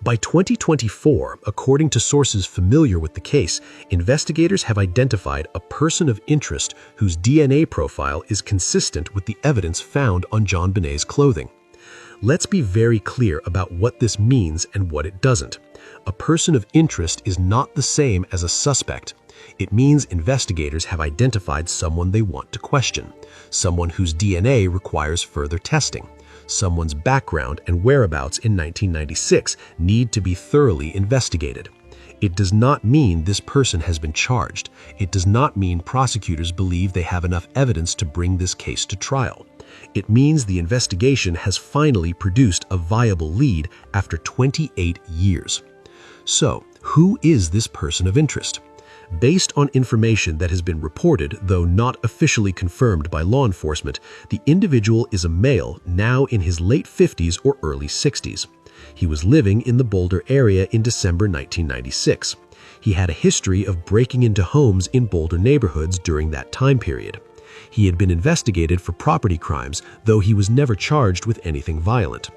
By 2024, according to sources familiar with the case, investigators have identified a person of interest whose DNA profile is consistent with the evidence found on JonBenét's clothing. Let's be very clear about what this means and what it doesn't. A person of interest is not the same as a suspect. It means investigators have identified someone they want to question, someone whose DNA requires further testing. Someone's background and whereabouts in 1996 need to be thoroughly investigated. It does not mean this person has been charged. It does not mean prosecutors believe they have enough evidence to bring this case to trial. It means the investigation has finally produced a viable lead after 28 years. So, who is this person of interest? Based on information that has been reported, though not officially confirmed by law enforcement, the individual is a male now in his late 50s or early 60s. He was living in the Boulder area in December 1996. He had a history of breaking into homes in Boulder neighborhoods during that time period. He had been investigated for property crimes, though he was never charged with anything violent.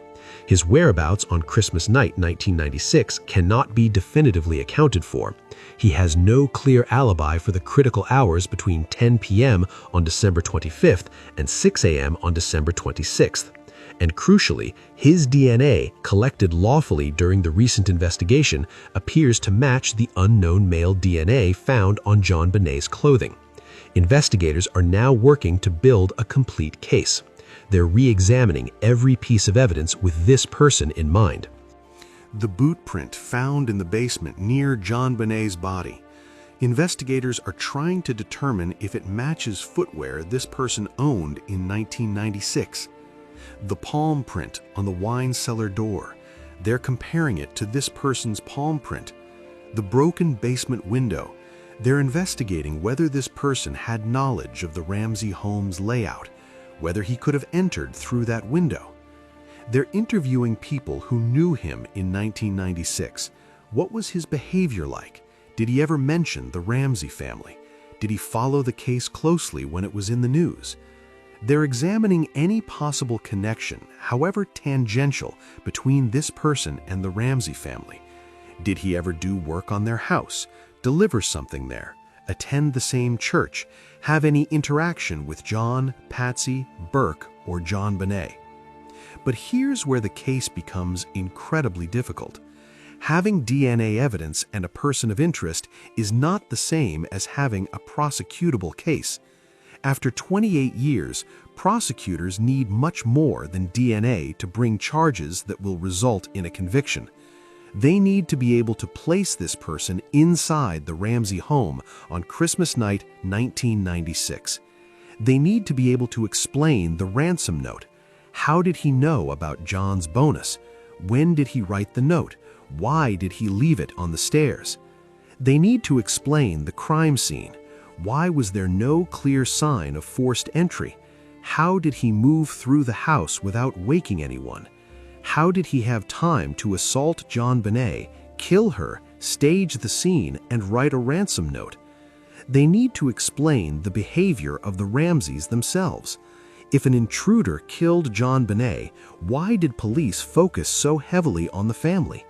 His whereabouts on Christmas night 1996 cannot be definitively accounted for. He has no clear alibi for the critical hours between 10 p.m. on December 25th and 6 a.m. on December 26th. And crucially, his DNA, collected lawfully during the recent investigation, appears to match the unknown male DNA found on JonBenét's clothing. Investigators are now working to build a complete case. They're re-examining every piece of evidence with this person in mind. The boot print found in the basement near JonBenét's body. Investigators are trying to determine if it matches footwear this person owned in 1996. The palm print on the wine cellar door. They're comparing it to this person's palm print. The broken basement window. They're investigating whether this person had knowledge of the Ramsey home's layout, whether he could have entered through that window. They're interviewing people who knew him in 1996. What was his behavior like? Did he ever mention the Ramsey family? Did he follow the case closely when it was in the news? They're examining any possible connection, however tangential, between this person and the Ramsey family. Did he ever do work on their house, deliver something there, attend the same church, have any interaction with John, Patsy, Burke, or JonBenét? But here's where the case becomes incredibly difficult. Having DNA evidence and a person of interest is not the same as having a prosecutable case. After 28 years, prosecutors need much more than DNA to bring charges that will result in a conviction. They need to be able to place this person inside the Ramsey home on Christmas night 1996. They need to be able to explain the ransom note. How did he know about John's bonus? When did he write the note? Why did he leave it on the stairs? They need to explain the crime scene. Why was there no clear sign of forced entry? How did he move through the house without waking anyone? How did he have time to assault JonBenét, kill her, stage the scene, and write a ransom note? They need to explain the behavior of the Ramseys themselves. If an intruder killed JonBenét, why did police focus so heavily on the family?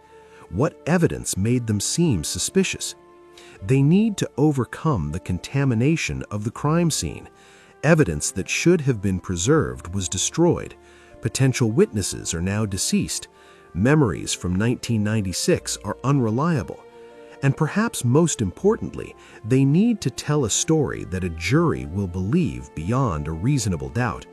What evidence made them seem suspicious? They need to overcome the contamination of the crime scene. Evidence that should have been preserved was destroyed. Potential witnesses are now deceased. Memories from 1996 are unreliable. And perhaps most importantly, they need to tell a story that a jury will believe beyond a reasonable doubt.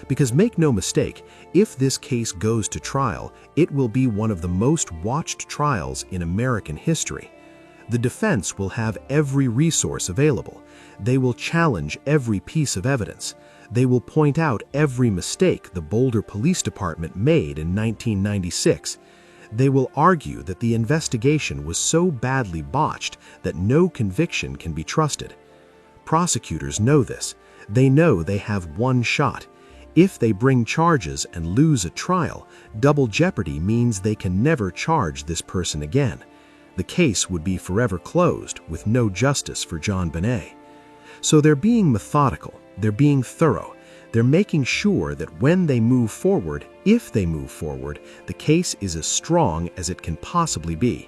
Because make no mistake, if this case goes to trial, it will be one of the most watched trials in American history. The defense will have every resource available. They will challenge every piece of evidence. They will point out every mistake the Boulder Police Department made in 1996. They will argue that the investigation was so badly botched that no conviction can be trusted. Prosecutors know this. They know they have one shot. If they bring charges and lose a trial, double jeopardy means they can never charge this person again. The case would be forever closed with no justice for JonBenét. So they're being methodical, they're being thorough, they're making sure that when they move forward, if they move forward, the case is as strong as it can possibly be.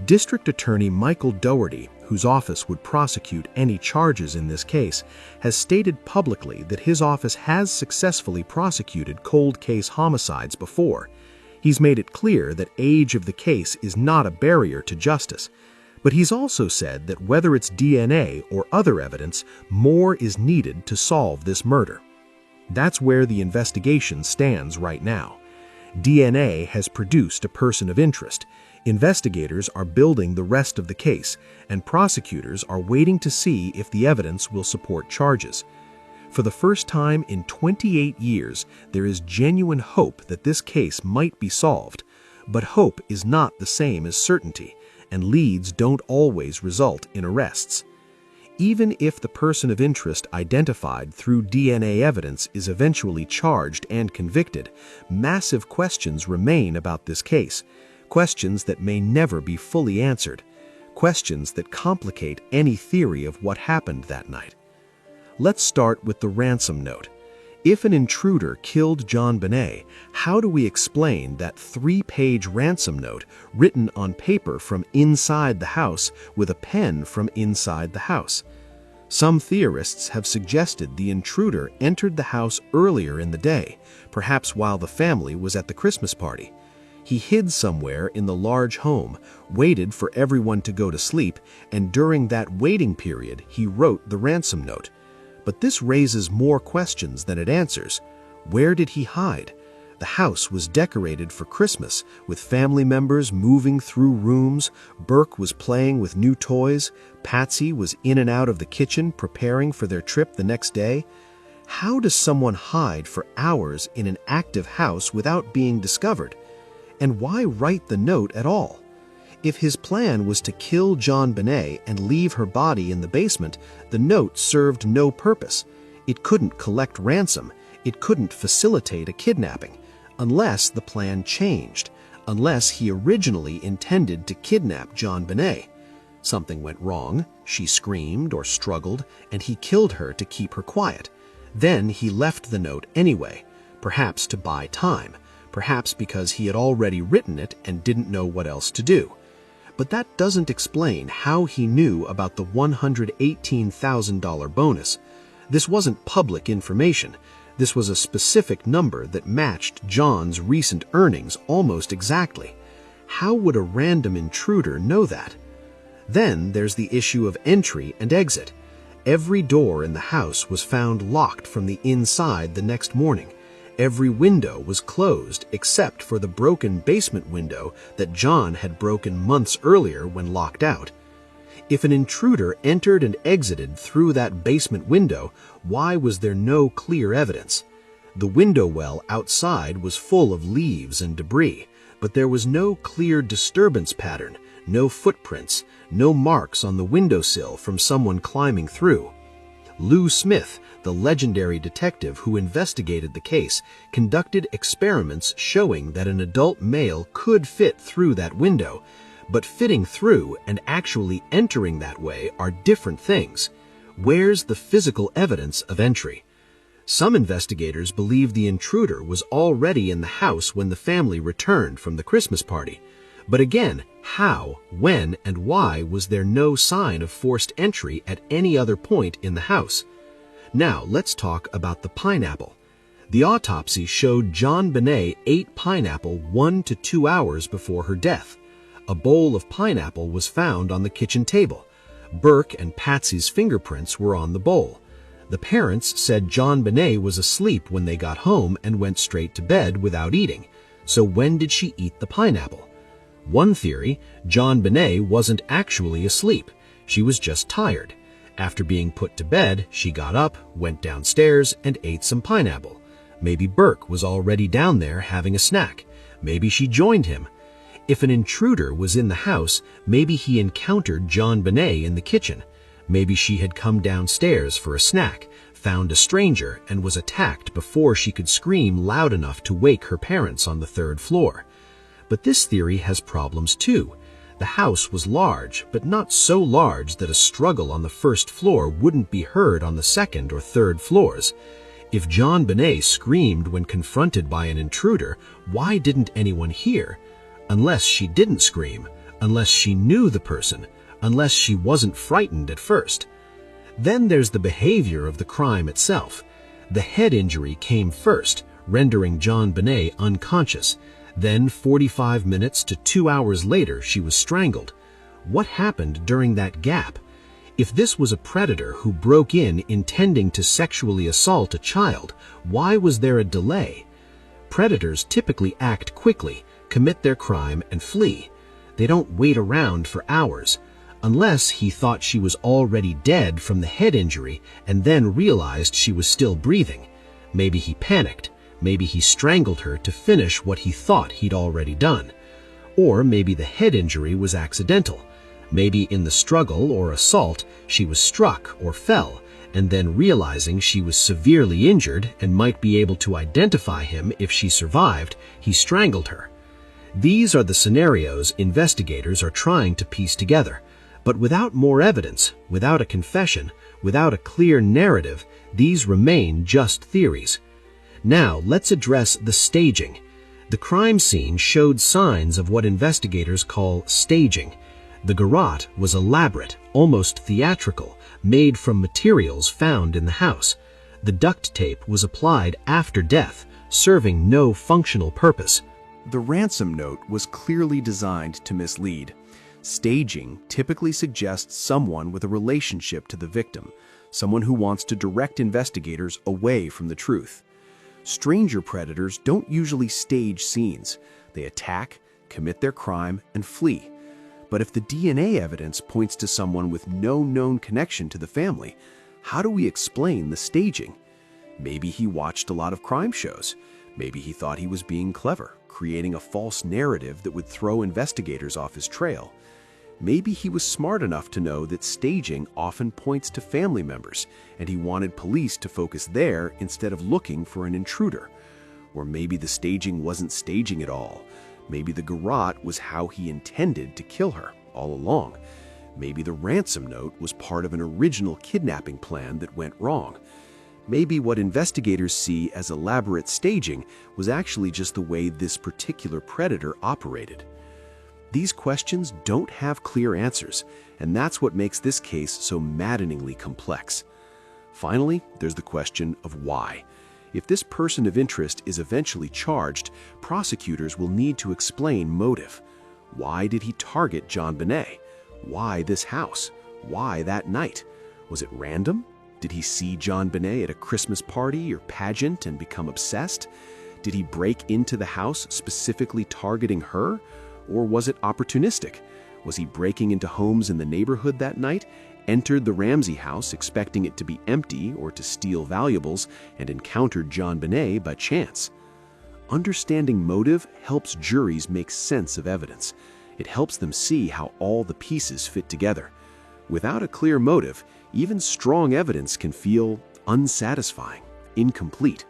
District Attorney Michael Dougherty, whose office would prosecute any charges in this case, has stated publicly that his office has successfully prosecuted cold case homicides before. He's made it clear that age of the case is not a barrier to justice. But he's also said that whether it's DNA or other evidence, more is needed to solve this murder. That's where the investigation stands right now. DNA has produced a person of interest. Investigators are building the rest of the case, and prosecutors are waiting to see if the evidence will support charges. For the first time in 28 years, there is genuine hope that this case might be solved. But hope is not the same as certainty, and leads don't always result in arrests. Even if the person of interest identified through DNA evidence is eventually charged and convicted, massive questions remain about this case. Questions that may never be fully answered. Questions that complicate any theory of what happened that night. Let's start with the ransom note. If an intruder killed JonBenét, how do we explain that 3-page ransom note written on paper from inside the house with a pen from inside the house? Some theorists have suggested the intruder entered the house earlier in the day, perhaps while the family was at the Christmas party. He hid somewhere in the large home, waited for everyone to go to sleep, and during that waiting period, he wrote the ransom note. But this raises more questions than it answers. Where did he hide? The house was decorated for Christmas, with family members moving through rooms. Burke was playing with new toys. Patsy was in and out of the kitchen preparing for their trip the next day. How does someone hide for hours in an active house without being discovered? And why write the note at all? If his plan was to kill JonBenét and leave her body in the basement, the note served no purpose. It couldn't collect ransom. It couldn't facilitate a kidnapping, unless the plan changed, unless he originally intended to kidnap JonBenét. Something went wrong, she screamed or struggled, and he killed her to keep her quiet. Then he left the note anyway, perhaps to buy time, perhaps because he had already written it and didn't know what else to do. But that doesn't explain how he knew about the $118,000 bonus. This wasn't public information. This was a specific number that matched John's recent earnings almost exactly. How would a random intruder know that? Then there's the issue of entry and exit. Every door in the house was found locked from the inside the next morning. Every window was closed except for the broken basement window that John had broken months earlier when locked out. If an intruder entered and exited through that basement window, why was there no clear evidence? The window well outside was full of leaves and debris. but there was no clear disturbance pattern, no footprints, no marks on the windowsill from someone climbing through. Lou Smith, the legendary detective who investigated the case, conducted experiments showing that an adult male could fit through that window, but fitting through and actually entering that way are different things. Where's the physical evidence of entry? Some investigators believe the intruder was already in the house when the family returned from the Christmas party. But again, how, when, and why was there no sign of forced entry at any other point in the house? Now, let's talk about the pineapple. The autopsy showed JonBenét ate pineapple 1 to 2 hours before her death. A bowl of pineapple was found on the kitchen table. Burke and Patsy's fingerprints were on the bowl. The parents said JonBenét was asleep when they got home and went straight to bed without eating. So when did she eat the pineapple? One theory, JonBenét wasn't actually asleep. She was just tired. After being put to bed, she got up, went downstairs, and ate some pineapple. Maybe Burke was already down there having a snack. Maybe she joined him. If an intruder was in the house, maybe he encountered JonBenét in the kitchen. Maybe she had come downstairs for a snack, found a stranger, and was attacked before she could scream loud enough to wake her parents on the 3rd floor. But this theory has problems too. The house was large, but not so large that a struggle on the 1st floor wouldn't be heard on the 2nd or 3rd floors. If JonBenét screamed when confronted by an intruder, why didn't anyone hear? Unless she didn't scream, unless she knew the person, unless she wasn't frightened at first. Then there's the behavior of the crime itself. The head injury came first, rendering JonBenét unconscious. Then 45 minutes to 2 hours later, she was strangled. What happened during that gap? If this was a predator who broke in intending to sexually assault a child, why was there a delay? Predators typically act quickly, commit their crime, and flee. They don't wait around for hours. Unless he thought she was already dead from the head injury and then realized she was still breathing. Maybe he panicked. Maybe he strangled her to finish what he thought he'd already done. Or maybe the head injury was accidental. Maybe in the struggle or assault, she was struck or fell, and then realizing she was severely injured and might be able to identify him if she survived, he strangled her. These are the scenarios investigators are trying to piece together. But without more evidence, without a confession, without a clear narrative, these remain just theories. Now, let's address the staging. The crime scene showed signs of what investigators call staging. The garrote was elaborate, almost theatrical, made from materials found in the house. The duct tape was applied after death, serving no functional purpose. The ransom note was clearly designed to mislead. Staging typically suggests someone with a relationship to the victim, someone who wants to direct investigators away from the truth. Stranger predators don't usually stage scenes. They attack, commit their crime, and flee. But if the DNA evidence points to someone with no known connection to the family, how do we explain the staging? Maybe he watched a lot of crime shows. Maybe he thought he was being clever, creating a false narrative that would throw investigators off his trail. Maybe he was smart enough to know that staging often points to family members, and he wanted police to focus there instead of looking for an intruder. Or maybe the staging wasn't staging at all. Maybe the garrote was how he intended to kill her all along. Maybe the ransom note was part of an original kidnapping plan that went wrong. Maybe what investigators see as elaborate staging was actually just the way this particular predator operated. These questions don't have clear answers, and that's what makes this case so maddeningly complex. Finally, there's the question of why. If this person of interest is eventually charged, prosecutors will need to explain motive. Why did he target JonBenét? Why this house? Why that night? Was it random? Did he see JonBenét at a Christmas party or pageant and become obsessed? Did he break into the house specifically targeting her? Or was it opportunistic? Was he breaking into homes in the neighborhood that night, entered the Ramsey house expecting it to be empty or to steal valuables, and encountered JonBenét by chance? Understanding motive helps juries make sense of evidence. It helps them see how all the pieces fit together. Without a clear motive, even strong evidence can feel unsatisfying, incomplete.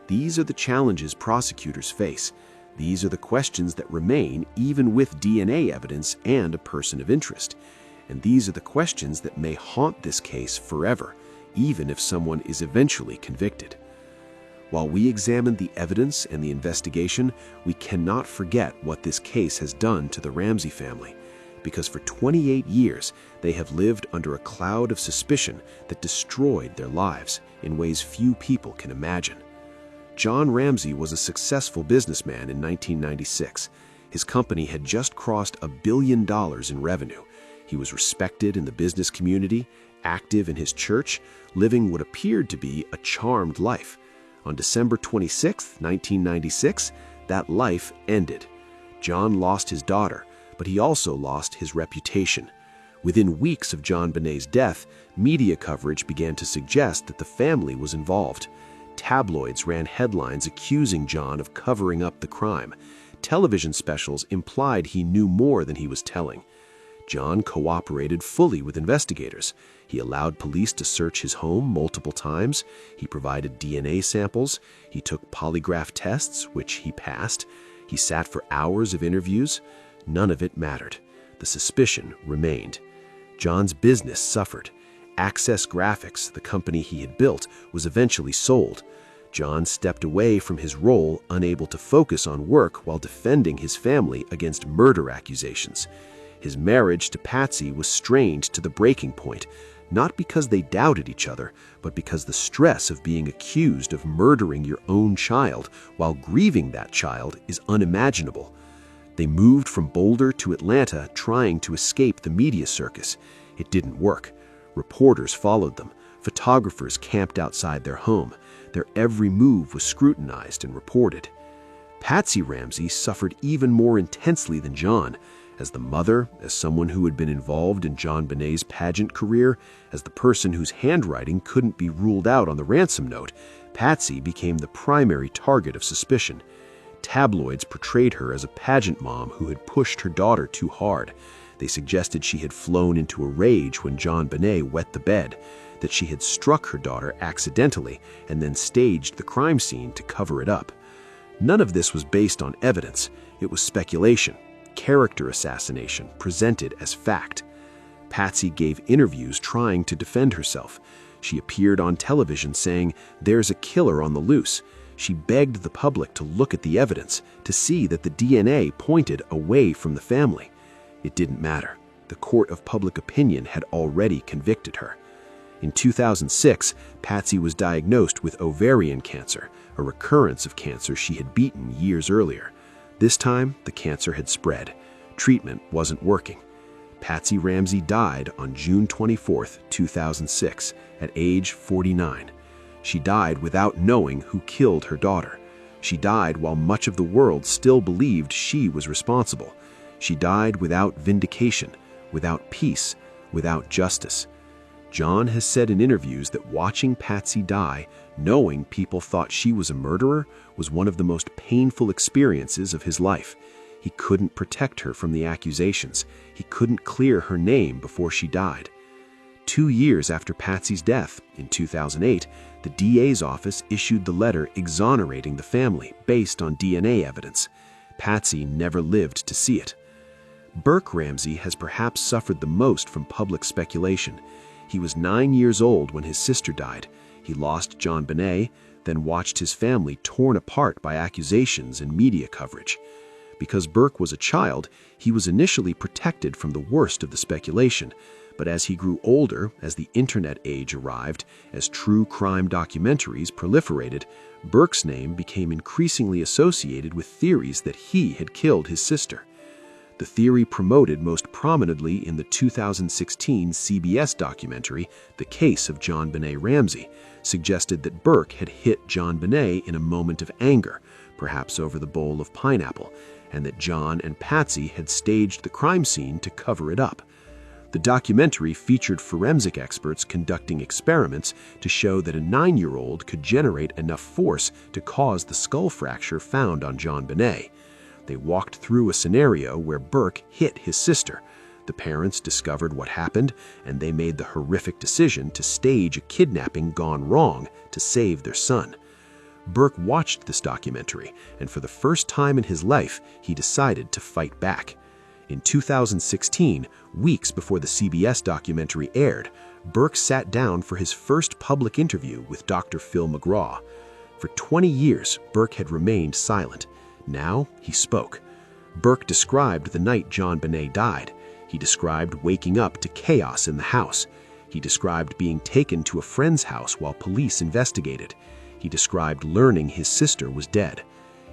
These are the challenges prosecutors face. These are the questions that remain even with DNA evidence and a person of interest. And these are the questions that may haunt this case forever, even if someone is eventually convicted. While we examine the evidence and the investigation, we cannot forget what this case has done to the Ramsey family, because for 28 years they have lived under a cloud of suspicion that destroyed their lives in ways few people can imagine. John Ramsey was a successful businessman in 1996. His company had just crossed $1 billion in revenue. He was respected in the business community, active in his church, living what appeared to be a charmed life. On December 26, 1996, that life ended. John lost his daughter, but he also lost his reputation. Within weeks of JonBenét's death, media coverage began to suggest that the family was involved. Tabloids ran headlines accusing John of covering up the crime. Television specials implied he knew more than he was telling. John cooperated fully with investigators. He allowed police to search his home multiple times. He provided DNA samples. He took polygraph tests, which he passed. He sat for hours of interviews. None of it mattered. The suspicion remained. John's business suffered. Access Graphics, the company he had built, was eventually sold. John stepped away from his role, unable to focus on work while defending his family against murder accusations. His marriage to Patsy was strained to the breaking point, not because they doubted each other, but because the stress of being accused of murdering your own child while grieving that child is unimaginable. They moved from Boulder to Atlanta trying to escape the media circus. It didn't work. Reporters followed them. Photographers camped outside their home. Their every move was scrutinized and reported. Patsy Ramsey suffered even more intensely than John. As the mother, as someone who had been involved in JonBenét's pageant career, as the person whose handwriting couldn't be ruled out on the ransom note, Patsy became the primary target of suspicion. Tabloids portrayed her as a pageant mom who had pushed her daughter too hard. They suggested she had flown into a rage when JonBenet wet the bed, that she had struck her daughter accidentally and then staged the crime scene to cover it up. None of this was based on evidence. It was speculation, character assassination presented as fact. Patsy gave interviews trying to defend herself. She appeared on television saying, "There's a killer on the loose." She begged the public to look at the evidence, to see that the DNA pointed away from the family. It didn't matter. The court of public opinion had already convicted her. In 2006, Patsy was diagnosed with ovarian cancer, a recurrence of cancer she had beaten years earlier. This time, the cancer had spread. Treatment wasn't working. Patsy Ramsey died on June 24, 2006, at age 49. She died without knowing who killed her daughter. She died while much of the world still believed she was responsible. She died without vindication, without peace, without justice. John has said in interviews that watching Patsy die, knowing people thought she was a murderer, was one of the most painful experiences of his life. He couldn't protect her from the accusations. He couldn't clear her name before she died. 2 years after Patsy's death, in 2008, the DA's office issued the letter exonerating the family based on DNA evidence. Patsy never lived to see it. Burke Ramsey has perhaps suffered the most from public speculation. He was 9 years old when his sister died. He lost JonBenet, then watched his family torn apart by accusations and media coverage. Because Burke was a child, he was initially protected from the worst of the speculation. But as he grew older, as the internet age arrived, as true crime documentaries proliferated, Burke's name became increasingly associated with theories that he had killed his sister. The theory promoted most prominently in the 2016 CBS documentary, The Case of JonBenét Ramsey, suggested that Burke had hit JonBenet in a moment of anger, perhaps over the bowl of pineapple, and that John and Patsy had staged the crime scene to cover it up. The documentary featured forensic experts conducting experiments to show that a 9-year-old could generate enough force to cause the skull fracture found on JonBenét. They walked through a scenario where Burke hit his sister. The parents discovered what happened, and they made the horrific decision to stage a kidnapping gone wrong to save their son. Burke watched this documentary, and for the first time in his life, he decided to fight back. In 2016, weeks before the CBS documentary aired, Burke sat down for his first public interview with Dr. Phil McGraw. For 20 years, Burke had remained silent. Now he spoke. Burke described the night JonBenét died. He described waking up to chaos in the house. He described being taken to a friend's house while police investigated. He described learning his sister was dead.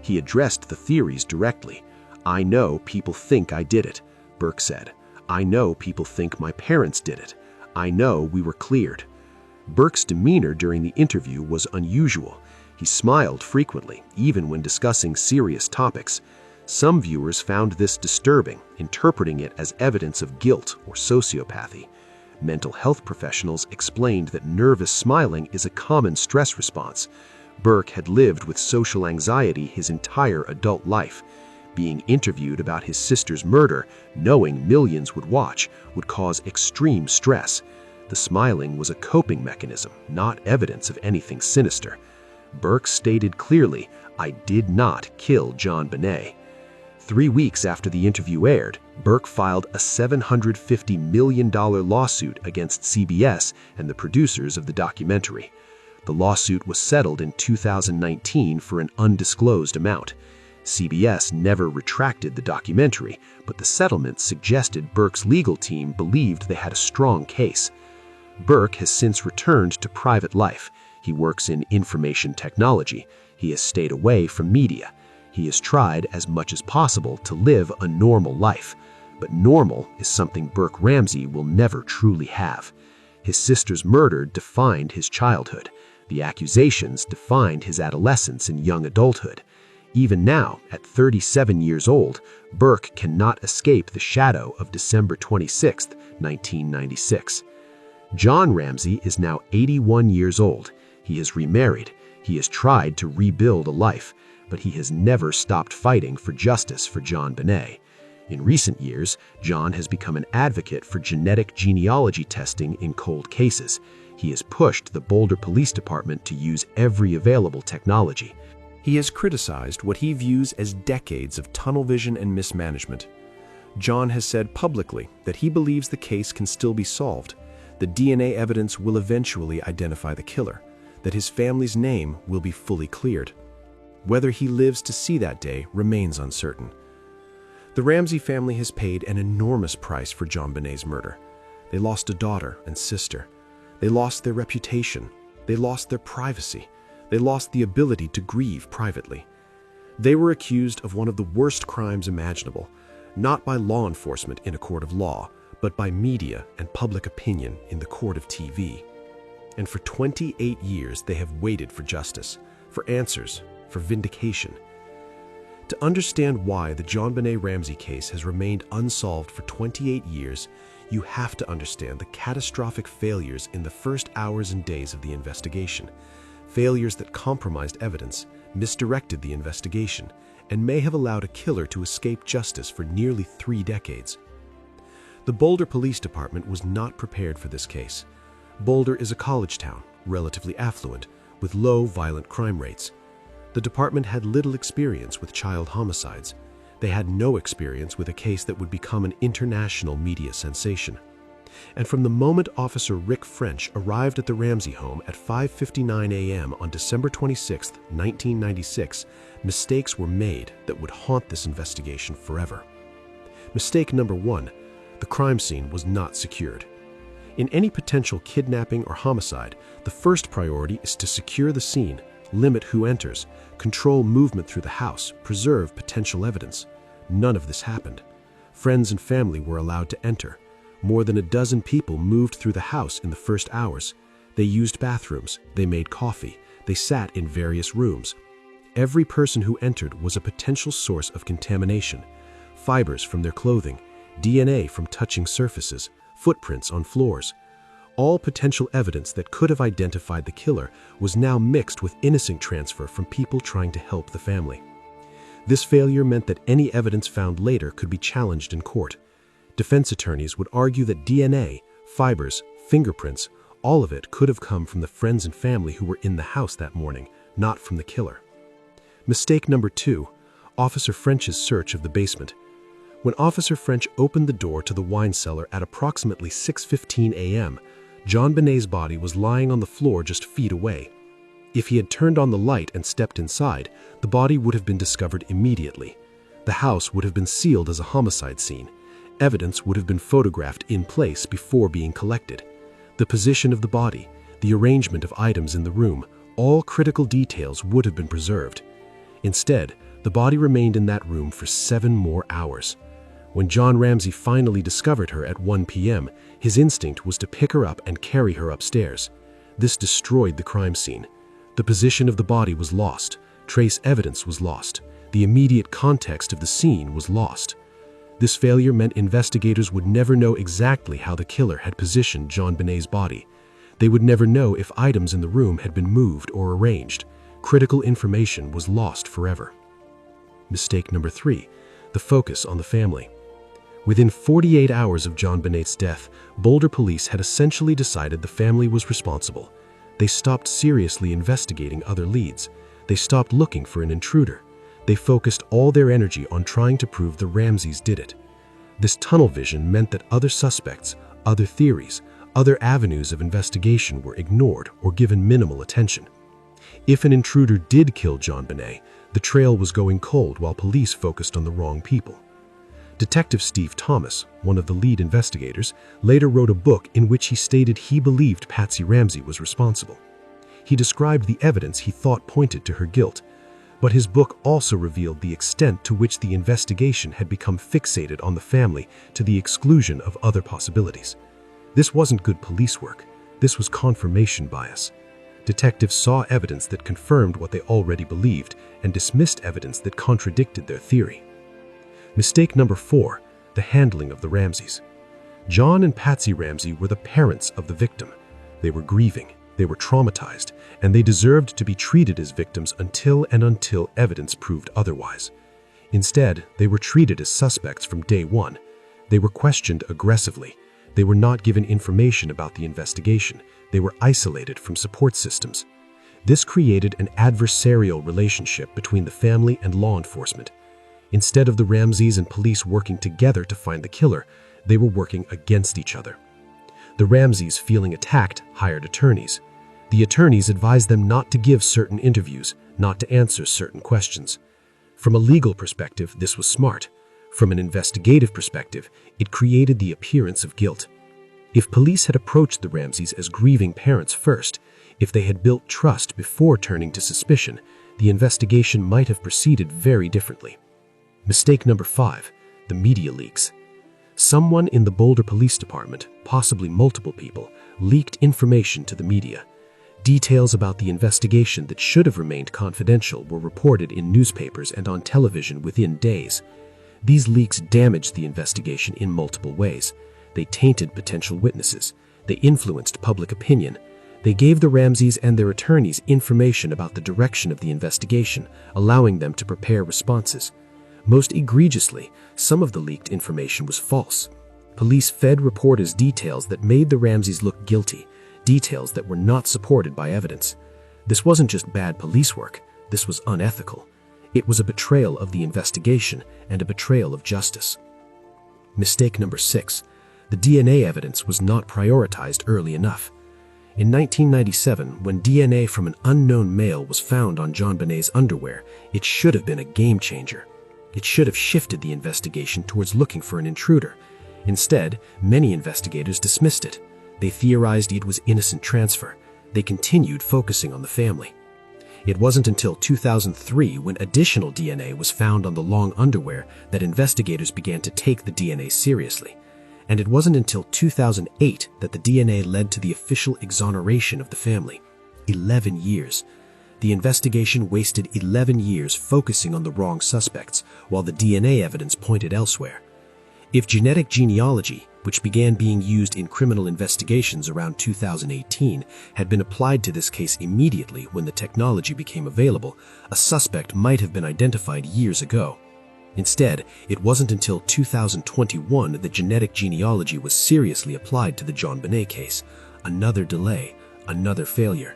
He addressed the theories directly. "I know people think I did it," Burke said. "I know people think my parents did it. I know we were cleared." Burke's demeanor during the interview was unusual. He smiled frequently, even when discussing serious topics. Some viewers found this disturbing, interpreting it as evidence of guilt or sociopathy. Mental health professionals explained that nervous smiling is a common stress response. Burke had lived with social anxiety his entire adult life. Being interviewed about his sister's murder, knowing millions would watch, would cause extreme stress. The smiling was a coping mechanism, not evidence of anything sinister. Burke stated clearly, "I did not kill JonBenét." 3 weeks after the interview aired, Burke filed a $750 million lawsuit against CBS and the producers of the documentary. The lawsuit was settled in 2019 for an undisclosed amount. CBS never retracted the documentary, but the settlement suggested Burke's legal team believed they had a strong case. Burke has since returned to private life. He works in information technology. He has stayed away from media. He has tried as much as possible to live a normal life. But normal is something Burke Ramsey will never truly have. His sister's murder defined his childhood. The accusations defined his adolescence and young adulthood. Even now, at 37 years old, Burke cannot escape the shadow of December 26, 1996. John Ramsey is now 81 years old. He has remarried. He has tried to rebuild a life, but he has never stopped fighting for justice for JonBenét. In recent years, John has become an advocate for genetic genealogy testing in cold cases. He has pushed the Boulder Police Department to use every available technology. He has criticized what he views as decades of tunnel vision and mismanagement. John has said publicly that he believes the case can still be solved. The DNA evidence will eventually identify the killer, that his family's name will be fully cleared. Whether he lives to see that day remains uncertain. The Ramsey family has paid an enormous price for JonBenét's murder. They lost a daughter and sister. They lost their reputation. They lost their privacy. They lost the ability to grieve privately. They were accused of one of the worst crimes imaginable, not by law enforcement in a court of law, but by media and public opinion in the court of TV. And for 28 years, they have waited for justice, for answers, for vindication. To understand why the JonBenét Ramsey case has remained unsolved for 28 years, you have to understand the catastrophic failures in the first hours and days of the investigation. Failures that compromised evidence, misdirected the investigation, and may have allowed a killer to escape justice for nearly 3 decades. The Boulder Police Department was not prepared for this case. Boulder is a college town, relatively affluent, with low violent crime rates. The department had little experience with child homicides. They had no experience with a case that would become an international media sensation. And from the moment Officer Rick French arrived at the Ramsey home at 5:59 a.m. on December 26, 1996, mistakes were made that would haunt this investigation forever. Mistake number 1, the crime scene was not secured. In any potential kidnapping or homicide, the first priority is to secure the scene, limit who enters, control movement through the house, preserve potential evidence. None of this happened. Friends and family were allowed to enter. More than a dozen people moved through the house in the first hours. They used bathrooms, they made coffee, they sat in various rooms. Every person who entered was a potential source of contamination. Fibers from their clothing, DNA from touching surfaces, footprints on floors. All potential evidence that could have identified the killer was now mixed with innocent transfer from people trying to help the family. This failure meant that any evidence found later could be challenged in court. Defense attorneys would argue that DNA, fibers, fingerprints, all of it could have come from the friends and family who were in the house that morning, not from the killer. Mistake number 2, Officer French's search of the basement. When Officer French opened the door to the wine cellar at approximately 6:15 a.m., JonBenét's body was lying on the floor just feet away. If he had turned on the light and stepped inside, the body would have been discovered immediately. The house would have been sealed as a homicide scene. Evidence would have been photographed in place before being collected. The position of the body, the arrangement of items in the room, all critical details would have been preserved. Instead, the body remained in that room for 7 more hours. When John Ramsey finally discovered her at 1 p.m., his instinct was to pick her up and carry her upstairs. This destroyed the crime scene. The position of the body was lost. Trace evidence was lost. The immediate context of the scene was lost. This failure meant investigators would never know exactly how the killer had positioned JonBenét's body. They would never know if items in the room had been moved or arranged. Critical information was lost forever. Mistake number 3, the focus on the family. Within 48 hours of JonBenét's death, Boulder police had essentially decided the family was responsible. They stopped seriously investigating other leads. They stopped looking for an intruder. They focused all their energy on trying to prove the Ramseys did it. This tunnel vision meant that other suspects, other theories, other avenues of investigation were ignored or given minimal attention. If an intruder did kill JonBenet, the trail was going cold while police focused on the wrong people. Detective Steve Thomas, one of the lead investigators, later wrote a book in which he stated he believed Patsy Ramsey was responsible. He described the evidence he thought pointed to her guilt, but his book also revealed the extent to which the investigation had become fixated on the family to the exclusion of other possibilities. This wasn't good police work. This was confirmation bias. Detectives saw evidence that confirmed what they already believed and dismissed evidence that contradicted their theory. Mistake number 4, the handling of the Ramseys. John and Patsy Ramsey were the parents of the victim. They were grieving, they were traumatized, and they deserved to be treated as victims until evidence proved otherwise. Instead, they were treated as suspects from day one. They were questioned aggressively. They were not given information about the investigation. They were isolated from support systems. This created an adversarial relationship between the family and law enforcement. Instead of the Ramseys and police working together to find the killer, they were working against each other. The Ramseys, feeling attacked, hired attorneys. The attorneys advised them not to give certain interviews, not to answer certain questions. From a legal perspective, this was smart. From an investigative perspective, it created the appearance of guilt. If police had approached the Ramseys as grieving parents first, if they had built trust before turning to suspicion, the investigation might have proceeded very differently. Mistake number 5, the media leaks. Someone in the Boulder Police Department, possibly multiple people, leaked information to the media. Details about the investigation that should have remained confidential were reported in newspapers and on television within days. These leaks damaged the investigation in multiple ways. They tainted potential witnesses. They influenced public opinion. They gave the Ramseys and their attorneys information about the direction of the investigation, allowing them to prepare responses. Most egregiously, some of the leaked information was false. Police fed reporters details that made the Ramseys look guilty, details that were not supported by evidence. This wasn't just bad police work, this was unethical. It was a betrayal of the investigation and a betrayal of justice. Mistake number 6. The DNA evidence was not prioritized early enough. In 1997, when DNA from an unknown male was found on JonBenét's underwear, it should have been a game changer. It should have shifted the investigation towards looking for an intruder. Instead, many investigators dismissed it. They theorized it was innocent transfer. They continued focusing on the family. It wasn't until 2003, when additional DNA was found on the long underwear, that investigators began to take the DNA seriously. And it wasn't until 2008 that the DNA led to the official exoneration of the family. 11 years. The investigation wasted 11 years focusing on the wrong suspects, while the DNA evidence pointed elsewhere. If genetic genealogy, which began being used in criminal investigations around 2018, had been applied to this case immediately when the technology became available, a suspect might have been identified years ago. Instead, it wasn't until 2021 that genetic genealogy was seriously applied to the JonBenét case. Another delay, another failure.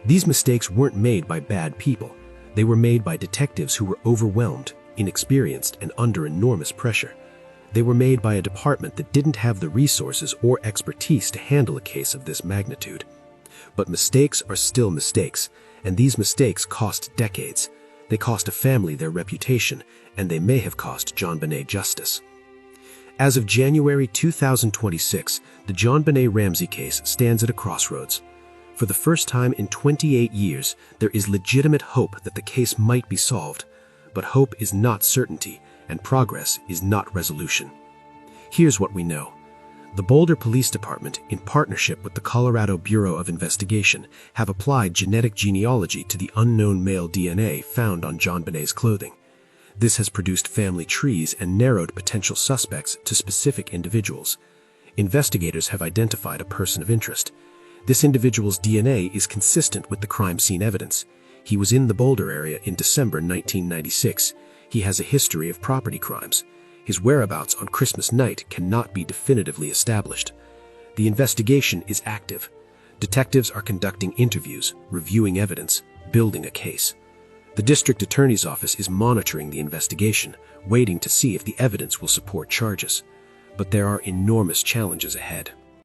These mistakes weren't made by bad people. They were made by detectives who were overwhelmed, inexperienced, and under enormous pressure. They were made by a department that didn't have the resources or expertise to handle a case of this magnitude. But mistakes are still mistakes, and these mistakes cost decades. They cost a family their reputation, and they may have cost JonBenét justice. As of January 2026, the JonBenét Ramsey case stands at a crossroads. For the first time in 28 years, there is legitimate hope that the case might be solved. But hope is not certainty, and progress is not resolution. Here's what we know. The Boulder Police Department, in partnership with the Colorado Bureau of Investigation, have applied genetic genealogy to the unknown male DNA found on JonBenét's clothing. This has produced family trees and narrowed potential suspects to specific individuals. Investigators have identified a person of interest. This individual's DNA is consistent with the crime scene evidence. He was in the Boulder area in December 1996. He has a history of property crimes. His whereabouts on Christmas night cannot be definitively established. The investigation is active. Detectives are conducting interviews, reviewing evidence, building a case. The district attorney's office is monitoring the investigation, waiting to see if the evidence will support charges. But there are enormous challenges ahead.